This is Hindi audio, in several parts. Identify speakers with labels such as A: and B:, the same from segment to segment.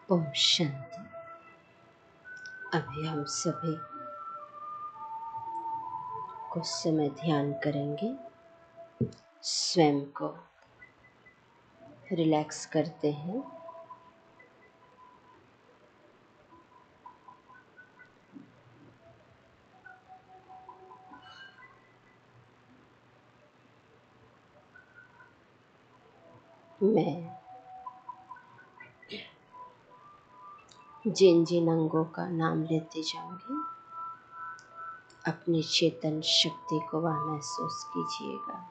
A: ओम शांति। अभी हम सभी कुछ समय ध्यान करेंगे। स्वयं को रिलैक्स करते हैं। मैं जिन जिन अंगों का नाम लेते जाऊंगी, अपनी चेतन शक्ति को वह महसूस कीजिएगा।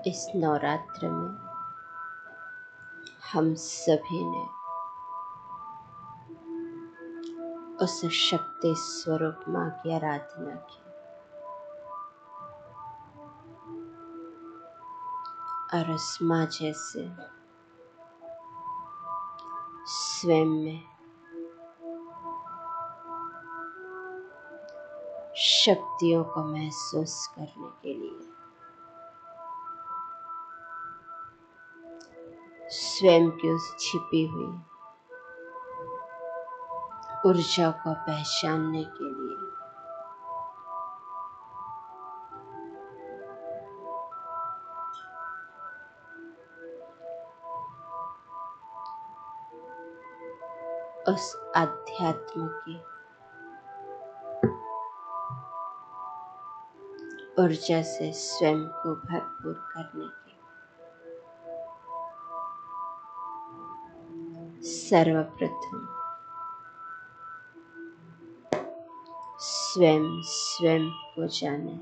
A: इस नवरात्र में हम सभी ने उस शक्ति स्वरूप माँ की आराधना की और उस माँ जैसे स्वयं में शक्तियों को महसूस करने के लिए स्वयं की उस छिपी हुई ऊर्जा को पहचानने के लिए उस आध्यात्म की ऊर्जा से स्वयं को भरपूर करने की सर्वप्रथम स्वयं को जाने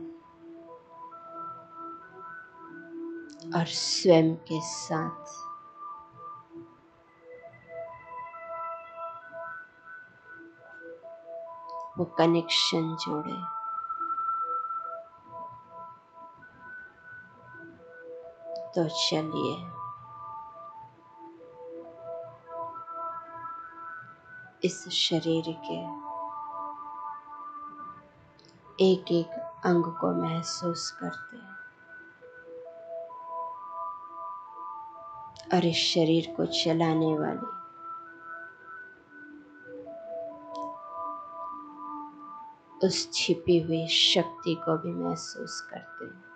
A: और स्वयं के साथ वो कनेक्शन जोड़े। तो चलिए इस शरीर के एक एक अंग को महसूस करते हैं और इस शरीर को चलाने वाली उस छिपी हुई शक्ति को भी महसूस करते हैं।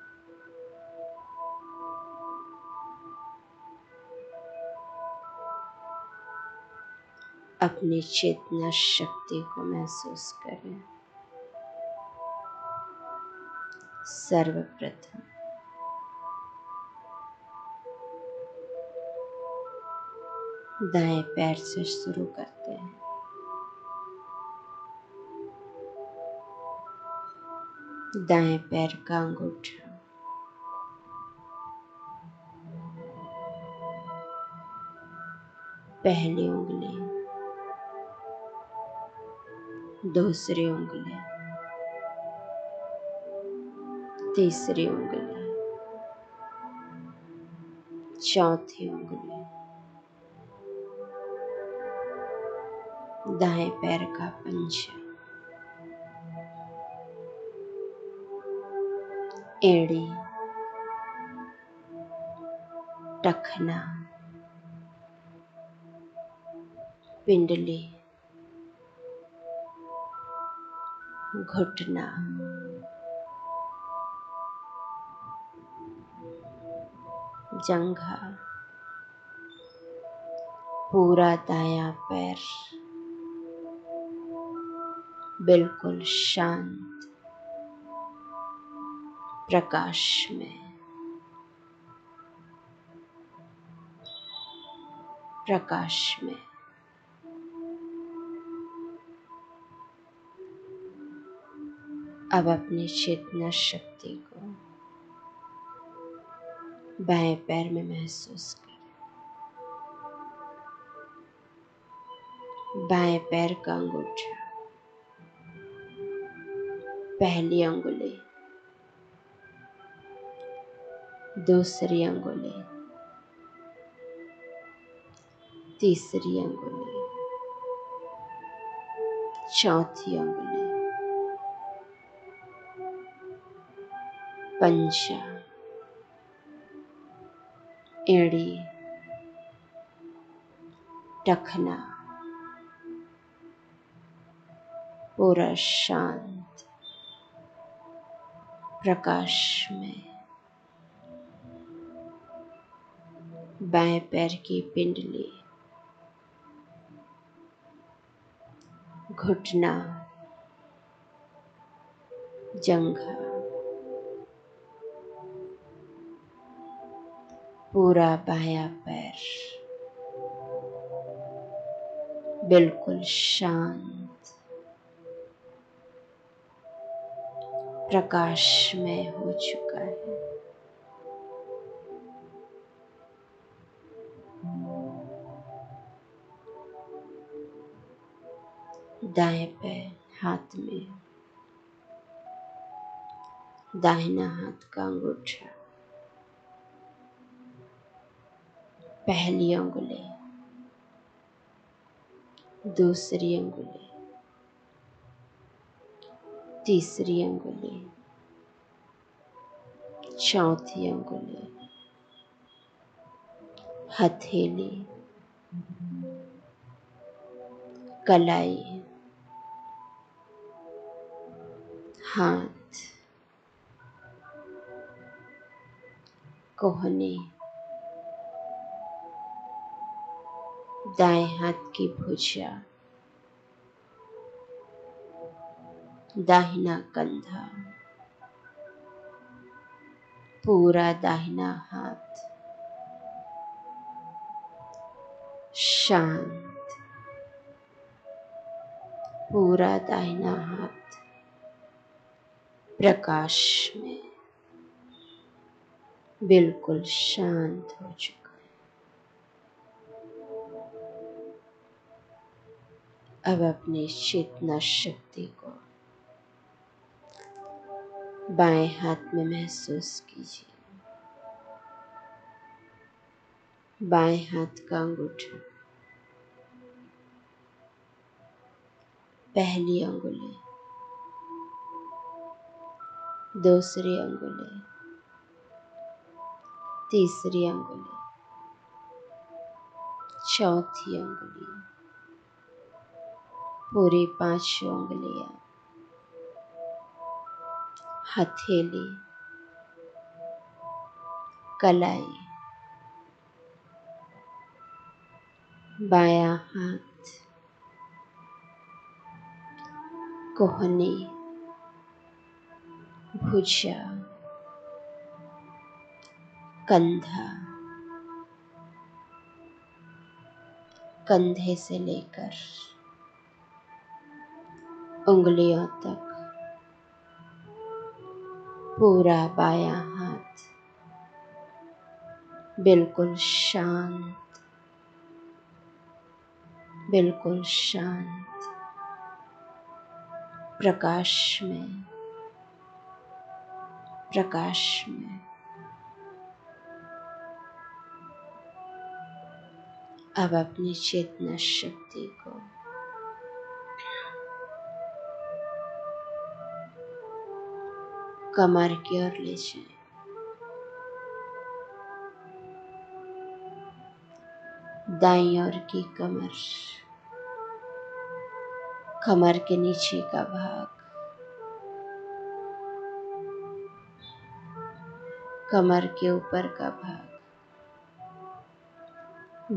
A: अपनी चेतना शक्ति को महसूस करें। सर्वप्रथम दाएं पैर से शुरू करते हैं। दाएं पैर का अंगूठा पहली उंगली, दूसरी उंगली, तीसरी उंगली, चौथी उंगली, दाएं पैर का पंजा, एड़ी, टखना, पिंडली, घुटना, जंघा, पूरा दायां पैर बिल्कुल शांत प्रकाश में, अब अपनी चेतना शक्ति को बाएं पैर में महसूस करें। बाएं पैर का अंगूठा, पहली उंगली, दूसरी अंगुली, तीसरी अंगुली, चौथी अंगुली, पंजा, एड़ी, टखना, पूरा शांत प्रकाश में। बाएं पैर की पिंडली, घुटना, जंघा, पूरा बायां पैर बिल्कुल शांत प्रकाशमय हो चुका है। दाएं पैर हाथ में, दाहिना हाथ का अंगूठा, पहली अंगुली, दूसरी अंगुली, तीसरी अंगुली, चौथी अंगुली, हथेली, कलाई, हाथ, कोहनी, दाएं हाथ की भुजा, दाहिना कंधा, पूरा दाहिना हाथ शांत, पूरा दाहिना हाथ प्रकाश में बिल्कुल शांत हो चुका है। अब अपनी चेतना शक्ति को बाएं हाथ में महसूस कीजिए। बाएं हाथ का अंगूठा, पहली अंगुली, दूसरी अंगुली, तीसरी अंगुली, चौथी अंगुली, पूरी 5 अंगुलियां, हथेली, कलाई, बायां हाथ, कोहनी, भुजा, कंधा, कंधे से लेकर उंगलियों तक पूरा बायां हाथ बिल्कुल शांत, बिल्कुल शांत प्रकाश में, प्रकाश में। अब अपनी चेतना शक्ति को कमर की ओर ले जाएं। दाईं ओर की कमर, कमर के नीचे का भाग, कमर के ऊपर का भाग,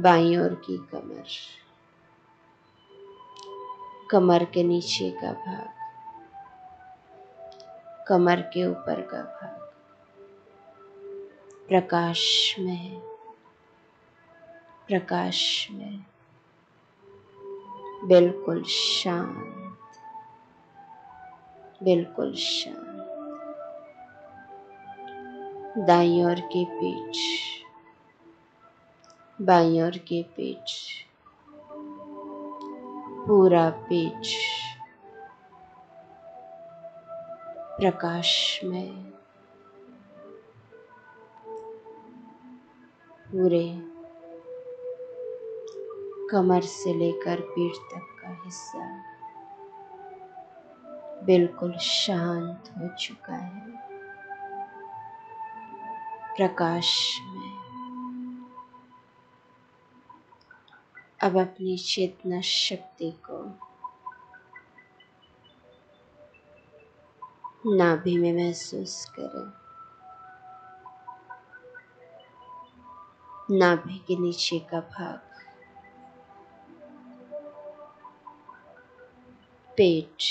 A: बाईं ओर की कमर, कमर के नीचे का भाग, कमर के ऊपर का भाग प्रकाश में, प्रकाश में बिल्कुल शांत, बिल्कुल शांत। दाईं ओर की पीठ, बाईं ओर की पीठ, पूरा पीठ प्रकाश में, पूरे कमर से लेकर पीठ तक का हिस्सा बिल्कुल शांत हो चुका है, प्रकाश में। अब अपनी चेतना शक्ति को नाभि में महसूस करें। नाभि के नीचे का भाग, पेट,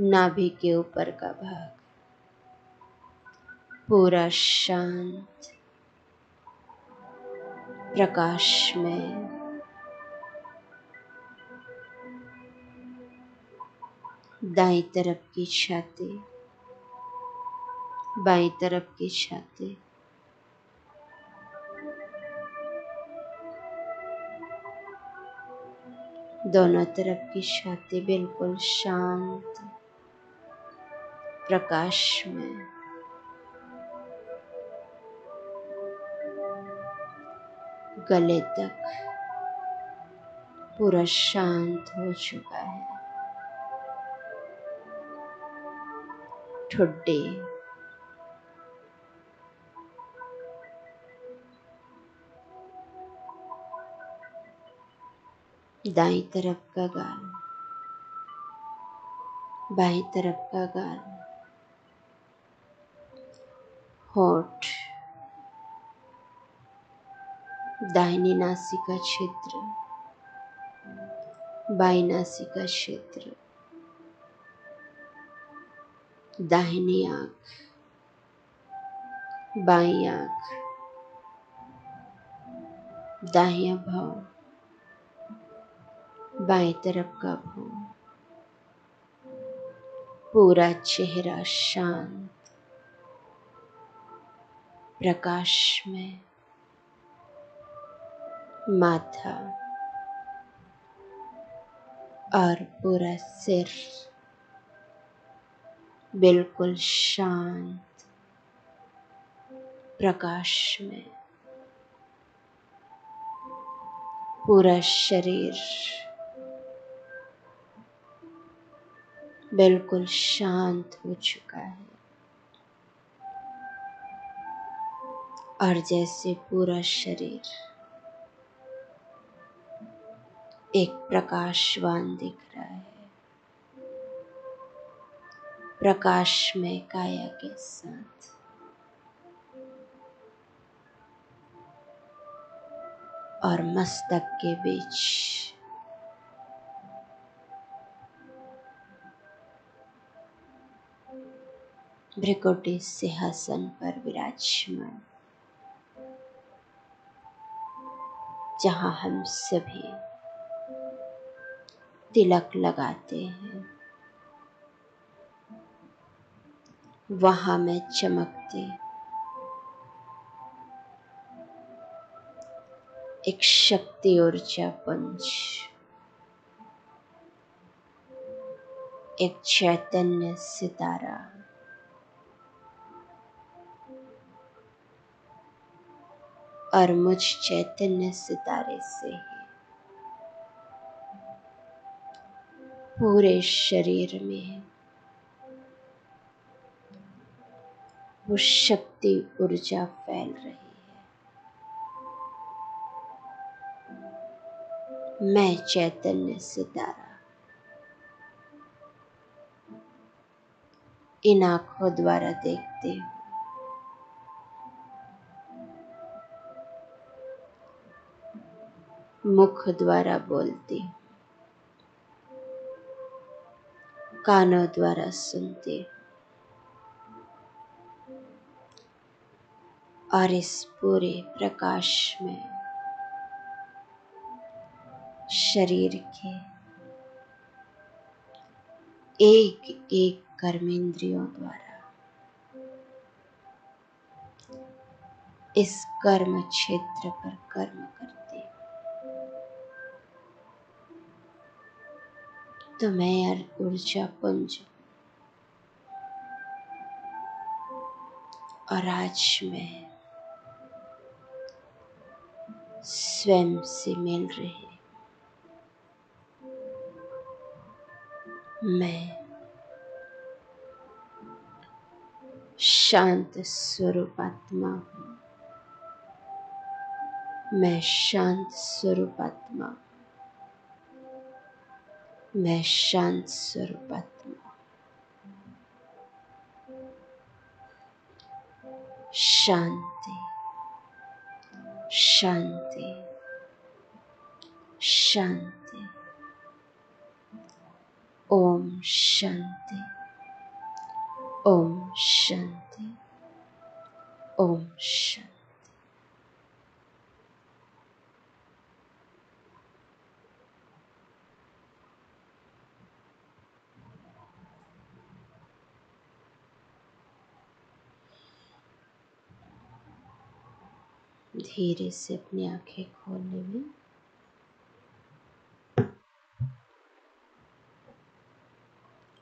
A: नाभि के ऊपर का भाग पूरा शांत, प्रकाश में। दाईं तरफ की छाती, बाईं तरफ की छाती, दोनों तरफ की छाती बिल्कुल शांत, प्रकाश में। गले तक पूरा शांत हो चुका है। ठुड्डी, दाईं तरफ का गाल, बाईं तरफ का गाल, होंठ, दाहिनी नासिका क्षेत्र, बाईं नासिका क्षेत्र, दाहिनी आंख, बाईं आंख, दाहिया भौं, बाईं तरफ का भौं, पूरा चेहरा शांत, प्रकाश में। माथा और पूरा सिर बिल्कुल शांत, प्रकाश में। पूरा शरीर बिल्कुल शांत हो चुका है, और जैसे पूरा शरीर एक प्रकाशवान दिख रहा है, प्रकाश में काया के साथ। और मस्तक के बीच भ्रिकुटी सिंहासन पर विराजमान, जहाँ हम सभी तिलक लगाते हैं, वहाँ मैं चमकती एक शक्ति ऊर्जा पुंज, एक चैतन्य सितारा और मुझ चैतन्य सितारे से ही पूरे शरीर में वो शक्ति ऊर्जा फैल रही है। मैं चैतन्य सितारा इन आँखों द्वारा देखती हूँ, मुख द्वारा बोलती हूँ, कानों द्वारा सुनती हूँ, और इस पूरे प्रकाश में शरीर के एक एक कर्मेंद्रियों द्वारा इस कर्म क्षेत्र पर कर्म करती हूँ। तो मैं ऊर्जा पुंज, और आज मैं स्वयं से मिल रहे। मैं शांत स्वरूप आत्मा हूँ। मैं शांत स्वरूप आत्मा हूँ। मैं शांत स्वरूप आत्मा। शांति शांति शांति। ओम शांति। ओम शांति। ओम शांति। धीरे से अपनी आंखें खोलने में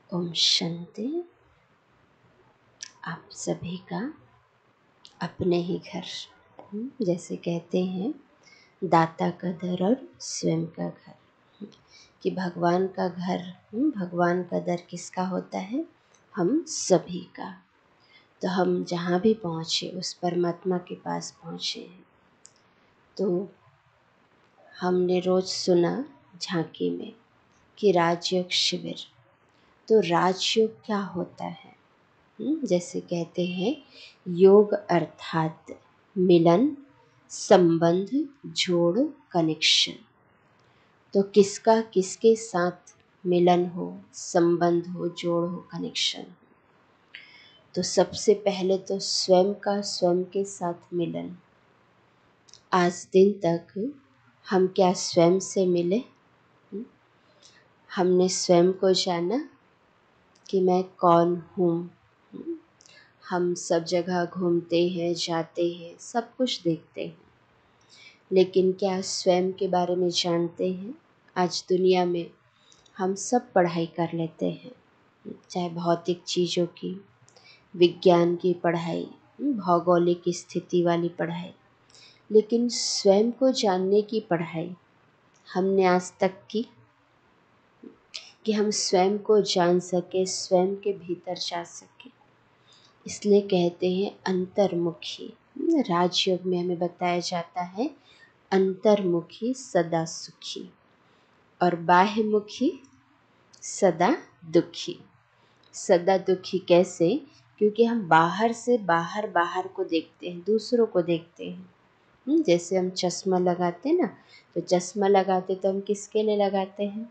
A: ओम शांति। आप सभी का अपने ही घर, जैसे कहते हैं दाता का दर और स्वयं का घर, कि भगवान का घर, भगवान का दर किसका होता है? हम सभी का। तो हम जहाँ भी पहुँचे उस परमात्मा के पास पहुँचे हैं। तो हमने रोज सुना झांकी में कि राजयोग शिविर। तो राजयोग क्या होता है? जैसे कहते हैं योग अर्थात मिलन, संबंध, जोड़, कनेक्शन। तो किसका किसके साथ मिलन हो, संबंध हो, जोड़ हो, कनेक्शन हो? तो सबसे पहले तो स्वयं का स्वयं के साथ मिलन। आज दिन तक हम क्या स्वयं से मिले? हमने स्वयं को जाना कि मैं कौन हूँ। हम सब जगह घूमते हैं, जाते हैं, सब कुछ देखते हैं, लेकिन क्या स्वयं के बारे में जानते हैं? आज दुनिया में हम सब पढ़ाई कर लेते हैं, चाहे भौतिक चीज़ों की, विज्ञान की पढ़ाई, भौगोलिक स्थिति वाली पढ़ाई, लेकिन स्वयं को जानने की पढ़ाई हमने आज तक की कि हम स्वयं को जान सके, स्वयं के भीतर जा सके। इसलिए कहते हैं अंतर्मुखी। राजयोग में हमें बताया जाता है अंतर्मुखी सदा सुखी और बाह्यमुखी सदा दुखी। सदा दुखी कैसे? क्योंकि हम बाहर से बाहर को देखते हैं, दूसरों को देखते हैं। जैसे हम चश्मा लगाते हैं ना, तो चश्मा लगाते तो हम किसके लिए लगाते हैं?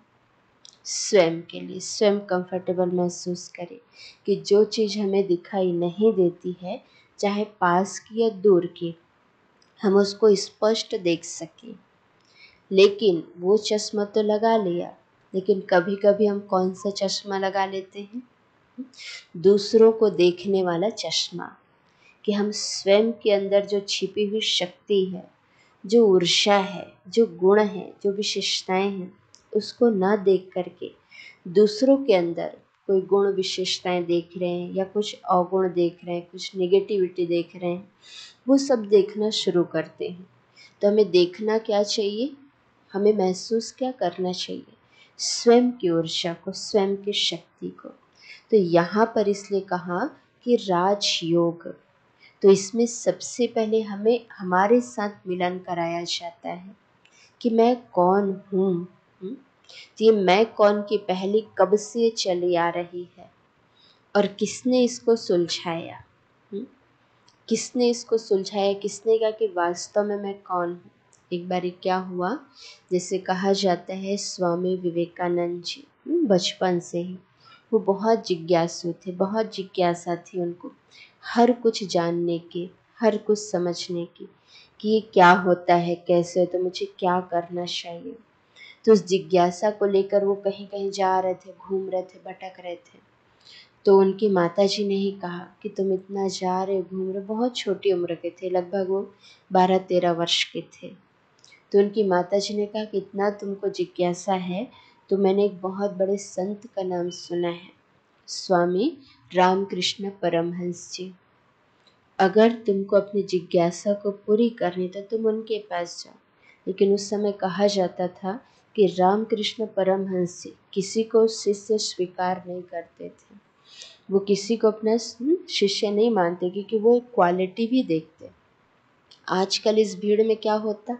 A: स्वयं के लिए। स्वयं कंफर्टेबल महसूस करें कि जो चीज़ हमें दिखाई नहीं देती है, चाहे पास की या दूर की, हम उसको स्पष्ट देख सकें। लेकिन वो चश्मा तो लगा लिया, लेकिन कभी कभी हम कौन सा चश्मा लगा लेते हैं? दूसरों को देखने वाला चश्मा। कि हम स्वयं के अंदर जो छिपी हुई शक्ति है, जो ऊर्जा है, जो गुण है, जो विशेषताएं हैं, उसको ना देख करके दूसरों के अंदर कोई गुण विशेषताएं देख रहे हैं या कुछ अवगुण देख रहे हैं, कुछ नेगेटिविटी देख रहे हैं, वो सब देखना शुरू करते हैं। तो हमें देखना क्या चाहिए? हमें महसूस क्या करना चाहिए? स्वयं की ऊर्जा को, स्वयं की शक्ति को। तो यहाँ पर इसलिए कहा कि राजयोग। तो इसमें सबसे पहले हमें हमारे साथ मिलन कराया जाता है कि मैं कौन हूँ। तो ये मैं कौन की पहली कब से चली आ रही है और किसने इसको सुलझाया? किसने इसको सुलझाया? किसने कहा कि वास्तव में मैं कौन हूँ? एक बार क्या हुआ, जैसे कहा जाता है स्वामी विवेकानंद जी बचपन से ही वो बहुत जिज्ञासु थे, बहुत जिज्ञासा थी उनको हर कुछ जानने की, हर कुछ समझने की कि ये क्या होता है, कैसे, तो मुझे क्या करना चाहिए। तो उस जिज्ञासा को लेकर वो कहीं कहीं जा रहे थे, घूम रहे थे, भटक रहे थे। तो उनकी माताजी ने ही कहा कि तुम इतना जा रहे, घूम रहे, बहुत छोटी उम्र के थे, लगभग वो 12-13 वर्ष के थे। तो उनकी माताजी ने कहा कि इतना तुमको जिज्ञासा है, तो मैंने एक बहुत बड़े संत का नाम सुना है, स्वामी रामकृष्ण परमहंस जी। अगर तुमको अपनी जिज्ञासा को पूरी करनी तो तुम उनके पास जाओ। लेकिन उस समय कहा जाता था कि रामकृष्ण परमहंस किसी को शिष्य स्वीकार नहीं करते थे। वो किसी को अपना शिष्य नहीं मानते, क्योंकि वो एक क्वालिटी भी देखते। आजकल इस भीड़ में क्या होता,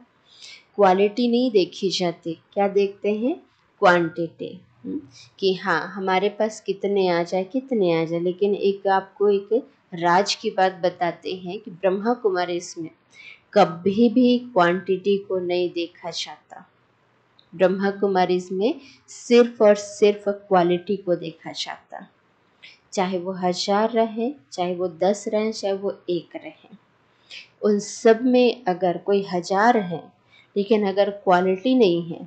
A: क्वालिटी नहीं देखी जाती, क्या देखते हैं, क्वांटिटी। कि हाँ हमारे पास कितने आ जाए। लेकिन एक आपको एक राज की बात बताते हैं कि ब्रह्मा कुमारी इसमें कभी भी क्वांटिटी को नहीं देखा जाता। ब्रह्मा कुमारी में सिर्फ और सिर्फ क्वालिटी को देखा जाता। चाहे वो 1000 रहे, चाहे वो 10 रहे, चाहे वो 1 रहे, उन सब में अगर कोई 1000 है लेकिन अगर क्वालिटी नहीं है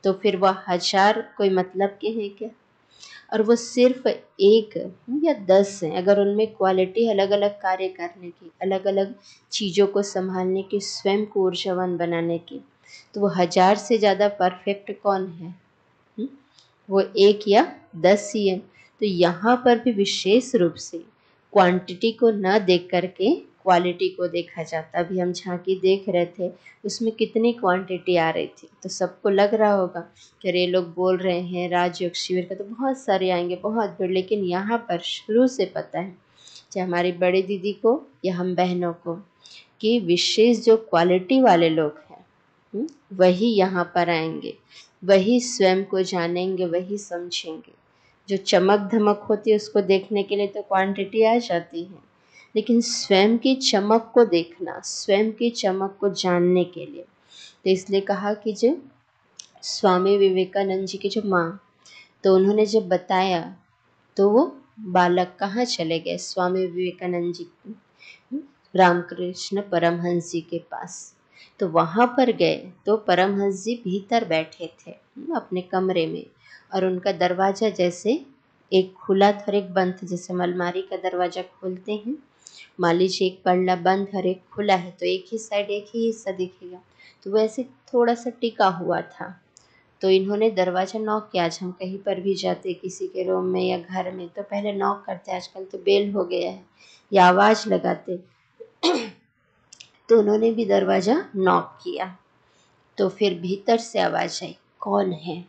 A: तो फिर वह 1000 कोई मतलब के हैं क्या। और वो सिर्फ 1 या 10 है, अगर उनमें क्वालिटी अलग अलग कार्य करने की, अलग अलग चीज़ों को संभालने की, स्वयं को ऊर्जावान बनाने की, तो वो 1000 से ज़्यादा परफेक्ट कौन है। वो 1 या 10 ही है। तो यहाँ पर भी विशेष रूप से क्वांटिटी को न देख करके क्वालिटी को देखा जाता। अभी हम झांकी देख रहे थे, उसमें कितनी क्वांटिटी आ रही थी, तो सबको लग रहा होगा कि अरे लोग बोल रहे हैं राजयोग शिविर का तो बहुत सारे आएंगे, बहुत भीड़। लेकिन यहाँ पर शुरू से पता है, चाहे हमारी बड़ी दीदी को या हम बहनों को, कि विशेष जो क्वालिटी वाले लोग हैं वही यहाँ पर आएंगे, वही स्वयं को जानेंगे, वही समझेंगे। जो चमक धमक होती है उसको देखने के लिए तो क्वांटिटी आ जाती है, लेकिन स्वयं की चमक को देखना, स्वयं की चमक को जानने के लिए, तो इसलिए कहा कि जो स्वामी विवेकानंद जी की जो माँ, तो उन्होंने जब बताया तो वो बालक कहाँ चले गए, स्वामी विवेकानंद जी रामकृष्ण परमहंस जी के पास। तो वहाँ पर गए तो परमहंस जी भीतर बैठे थे अपने कमरे में, और उनका दरवाज़ा जैसे एक खुला था और एक बंद था, जैसे हम अलमारी का दरवाज़ा खोलते हैं, मान लीजिए एक पल्ला बंद और एक खुला है तो एक ही साइड एक ही हिस्सा दिखेगा, तो वैसे थोड़ा सा टिका हुआ था। तो इन्होंने दरवाज़ा नॉक किया। आज हम कहीं पर भी जाते किसी के रूम में या घर में तो पहले नॉक करते, आजकल तो बेल हो गया है, या आवाज़ लगाते। तो उन्होंने भी दरवाज़ा नॉक किया, तो फिर भीतर से आवाज़ आई, कौन है।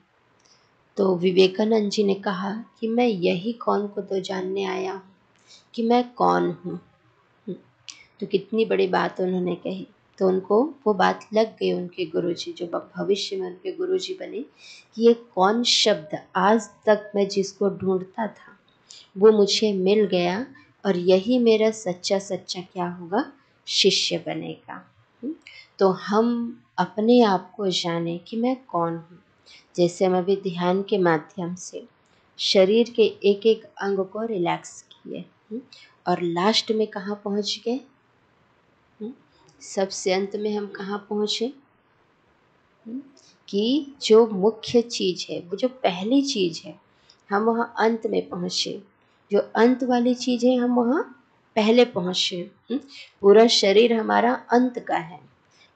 A: तो विवेकानंद जी ने कहा कि मैं यही कौन को तो जानने आया हूँ कि मैं कौन हूँ। तो कितनी बड़ी बात उन्होंने कही। तो उनको वो बात लग गई, उनके गुरुजी जो भविष्य में उनके गुरुजी बने, कि ये कौन शब्द आज तक मैं जिसको ढूंढता था वो मुझे मिल गया, और यही मेरा सच्चा सच्चा क्या होगा, शिष्य बनेगा। तो हम अपने आप को जाने कि मैं कौन हूँ। जैसे हम अभी ध्यान के माध्यम से शरीर के एक एक अंग को रिलैक्स किए, और लास्ट में कहाँ पहुँच गए, सबसे अंत में हम कहाँ पहुँचे, कि जो मुख्य चीज़ है, वो जो पहली चीज़ है, हम वहाँ अंत में पहुँचे। जो अंत वाली चीज़ है हम वहाँ पहले पहुँचे। पूरा शरीर हमारा अंत का है,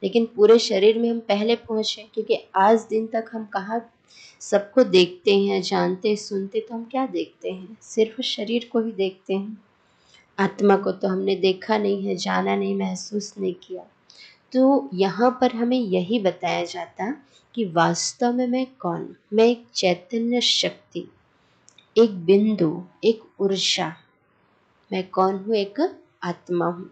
A: लेकिन पूरे शरीर में हम पहले पहुँचे, क्योंकि आज दिन तक हम कहाँ सबको देखते हैं, जानते हैं, सुनते, तो हम क्या देखते हैं, सिर्फ शरीर को ही देखते हैं। आत्मा को तो हमने देखा नहीं है, जाना नहीं, महसूस नहीं किया। तो यहाँ पर हमें यही बताया जाता कि वास्तव में मैं कौन, मैं एक चैतन्य शक्ति, एक बिंदु, एक ऊर्जा, मैं कौन हूँ, एक आत्मा हूँ।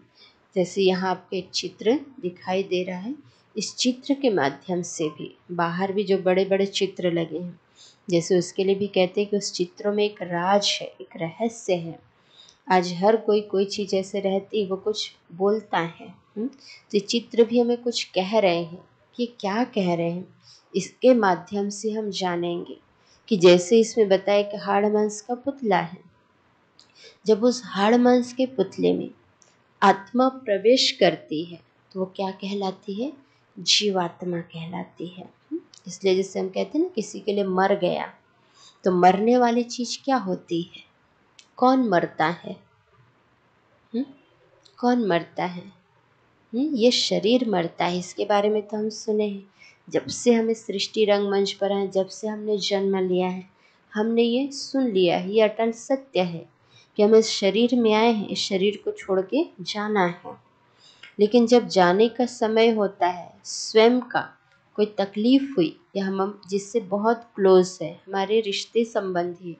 A: जैसे यहाँ आपको एक चित्र दिखाई दे रहा है, इस चित्र के माध्यम से भी बाहर भी जो बड़े बड़े चित्र लगे हैं, जैसे उसके लिए भी कहते हैं कि उस चित्रों में एक राज है, एक रहस्य है। आज हर कोई कोई चीज़ ऐसे रहती वो कुछ बोलता है, तो चित्र भी हमें कुछ कह रहे हैं। कि क्या कह रहे हैं, इसके माध्यम से हम जानेंगे। कि जैसे इसमें बताया कि हाड़ मांस का पुतला है, जब उस हाड़ मांस के पुतले में आत्मा प्रवेश करती है तो वो क्या कहलाती है, जीवात्मा कहलाती है। इसलिए जैसे हम कहते हैं ना, किसी के लिए मर गया, तो मरने वाली चीज़ क्या होती है, कौन मरता है, कौन मरता है, ये शरीर मरता है। इसके बारे में तो हम सुने हैं, जब से हमें सृष्टि रंगमंच पर आए, जब से हमने जन्म लिया है, हमने ये सुन लिया है, ये अटल सत्य है कि हम इस शरीर में आए हैं, इस शरीर को छोड़ के जाना है। लेकिन जब जाने का समय होता है स्वयं का, कोई तकलीफ़ हुई या हम जिससे बहुत क्लोज़ है, हमारे रिश्ते संबंधी है,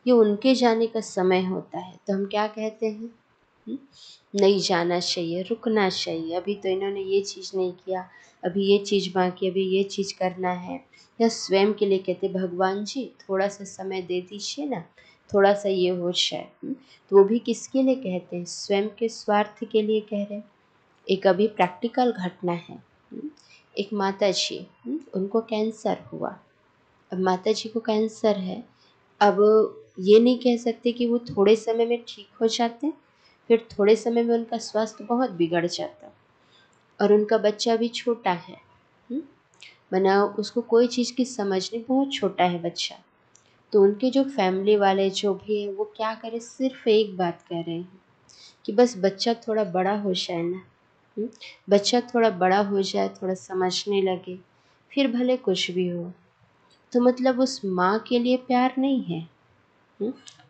A: ये उनके जाने का समय होता है, तो हम क्या कहते हैं? हुँ? नहीं जाना चाहिए, रुकना चाहिए, अभी तो इन्होंने ये चीज़ नहीं किया, अभी ये चीज़ बाकी, अभी ये चीज़ करना है। या स्वयं के लिए कहते भगवान जी थोड़ा सा समय दे दीजिए ना, थोड़ा सा ये हो जाए। तो वो भी किसके लिए कहते हैं? स्वयं के स्वार्थ के लिए कह रहे हैं। एक अभी प्रैक्टिकल घटना है। एक माता जी, उनको कैंसर हुआ। अब माता जी को कैंसर है, अब ये नहीं कह सकते कि वो थोड़े समय में ठीक हो जाते हैं, फिर थोड़े समय में उनका स्वास्थ्य बहुत बिगड़ जाता और उनका बच्चा भी छोटा है। मना उसको कोई चीज़ की समझ नहीं, बहुत छोटा है बच्चा। तो उनके जो फैमिली वाले जो भी हैं वो क्या करें, सिर्फ एक बात कह रहे हैं कि बस बच्चा थोड़ा बड़ा हो जाए ना, बच्चा थोड़ा बड़ा हो जाए, थोड़ा समझने लगे, फिर भले कुछ भी हो। तो मतलब उस माँ के लिए प्यार नहीं है।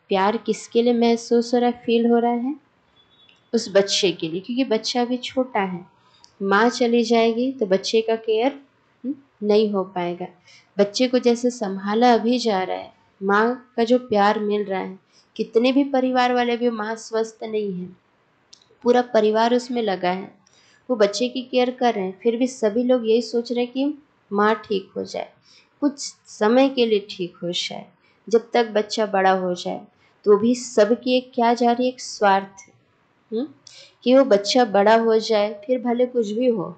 A: प्यार किसके लिए महसूस हो रहा है, फील हो रहा है? उस बच्चे के लिए, क्योंकि बच्चा भी छोटा है। माँ चली जाएगी तो बच्चे का केयर नहीं हो पाएगा। बच्चे को जैसे संभाला अभी जा रहा है, माँ का जो प्यार मिल रहा है, कितने भी परिवार वाले भी, माँ स्वस्थ नहीं है, पूरा परिवार उसमें लगा है, वो बच्चे की केयर कर रहे हैं, फिर भी सभी लोग यही सोच रहे हैं कि माँ ठीक हो जाए, कुछ समय के लिए ठीक हो जाए, जब तक बच्चा बड़ा हो जाए। तो भी सबकी एक क्या जा रही है, एक स्वार्थ कि वो बच्चा बड़ा हो जाए, फिर भले कुछ भी हो,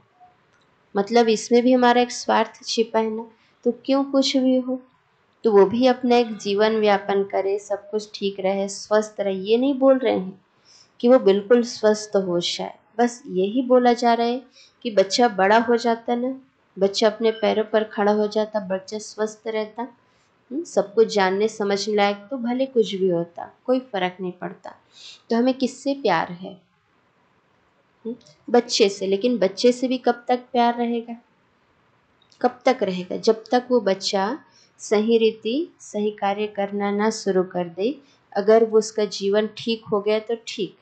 A: मतलब इसमें भी हमारा एक स्वार्थ छिपा है ना। तो क्यों कुछ भी हो, तो वो भी अपना एक जीवन व्यापन करे, सब कुछ ठीक रहे, स्वस्थ रहे। ये नहीं बोल रहे हैं कि वो बिल्कुल स्वस्थ हो जाए, बस यही बोला जा रहा है कि बच्चा बड़ा हो जाता ना, बच्चा अपने पैरों पर खड़ा हो जाता, बच्चा स्वस्थ रहता, सब कुछ जानने समझने लायक, तो भले कुछ भी होता, कोई फर्क नहीं पड़ता। तो हमें किससे प्यार है? बच्चे से। लेकिन बच्चे से भी कब तक प्यार रहेगा? कब तक रहेगा? जब तक वो बच्चा सही रीति सही कार्य करना ना शुरू कर दे। अगर वो उसका जीवन ठीक हो गया तो ठीक,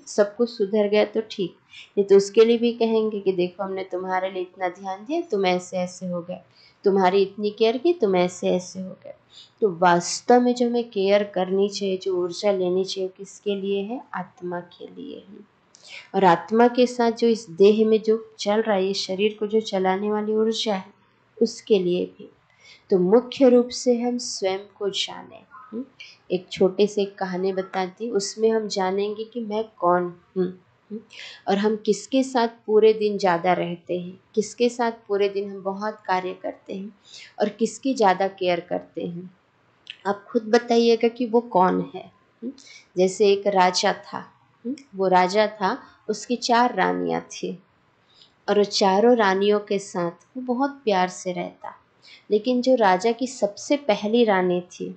A: सब कुछ सुधर गया तो ठीक, नहीं तो उसके लिए भी कहेंगे कि देखो हमने तुम्हारे लिए इतना ध्यान दिया, तुम ऐसे ऐसे हो गए, तुम्हारी इतनी केयर की, तुम ऐसे ऐसे हो गए। तो वास्तव में जो हमें केयर करनी चाहिए, जो ऊर्जा लेनी चाहिए, किसके लिए है? आत्मा के लिए है। और आत्मा के साथ जो इस देह में जो चल रहा है, ये शरीर को जो चलाने वाली ऊर्जा है, उसके लिए भी। तो मुख्य रूप से हम स्वयं को जाने। एक छोटे से कहानी बताती, उसमें हम जानेंगे कि मैं कौन हूँ, और हम किसके साथ पूरे दिन ज़्यादा रहते हैं, किसके साथ पूरे दिन हम बहुत कार्य करते हैं, और किसकी ज़्यादा केयर करते हैं। आप खुद बताइएगा कि वो कौन है। जैसे एक राजा था, वो राजा था, उसकी 4 रानियाँ थी, और वो चारों रानियों के साथ वो बहुत प्यार से रहता। लेकिन जो राजा की सबसे पहली रानी थी,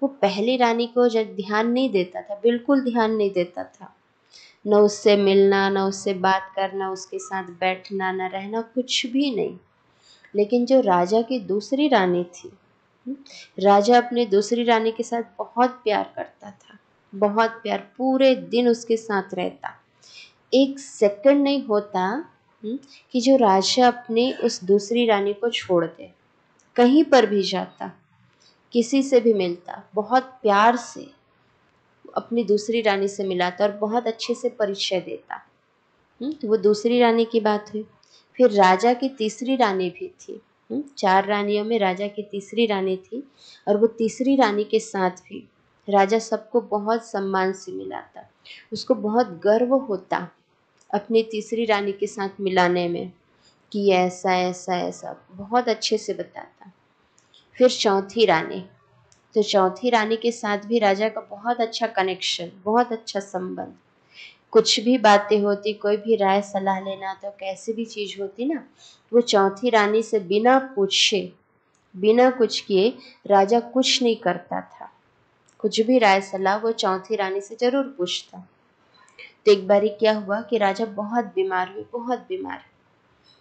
A: वो पहली रानी को जब ध्यान नहीं देता था, बिल्कुल ध्यान नहीं देता था, न उससे मिलना, न उससे बात करना, उसके साथ बैठना, न रहना, कुछ भी नहीं। लेकिन जो राजा की दूसरी रानी थी, राजा अपनी दूसरी रानी के साथ बहुत प्यार करता था, बहुत प्यार, पूरे दिन उसके साथ रहता। एक सेकंड नहीं होता कि जो राजा अपनी उस दूसरी रानी को छोड़ दे, कहीं पर भी जाता, किसी से भी मिलता, बहुत प्यार से अपनी दूसरी रानी से मिलाता और बहुत अच्छे से परिचय देता। तो वो दूसरी रानी की बात हुई। फिर राजा की तीसरी रानी भी थी। 4 रानियों में राजा की तीसरी रानी थी, और वो तीसरी रानी के साथ भी राजा सबको बहुत सम्मान से मिलाता। उसको बहुत गर्व होता अपनी तीसरी रानी के साथ मिलाने में, कि ऐसा ऐसा ऐसा बहुत अच्छे से बताता। फिर चौथी रानी, तो चौथी रानी के साथ भी राजा का बहुत अच्छा कनेक्शन, बहुत अच्छा संबंध। कुछ भी बातें होती, कोई भी राय सलाह लेना, तो कैसी भी चीज़ होती ना, वो चौथी रानी से बिना पूछे, बिना कुछ किए राजा कुछ नहीं करता था। कुछ भी राय सलाह वो चौथी रानी से जरूर पूछता। तो एक बारी क्या हुआ कि राजा बहुत बीमार हुए, बहुत बीमार,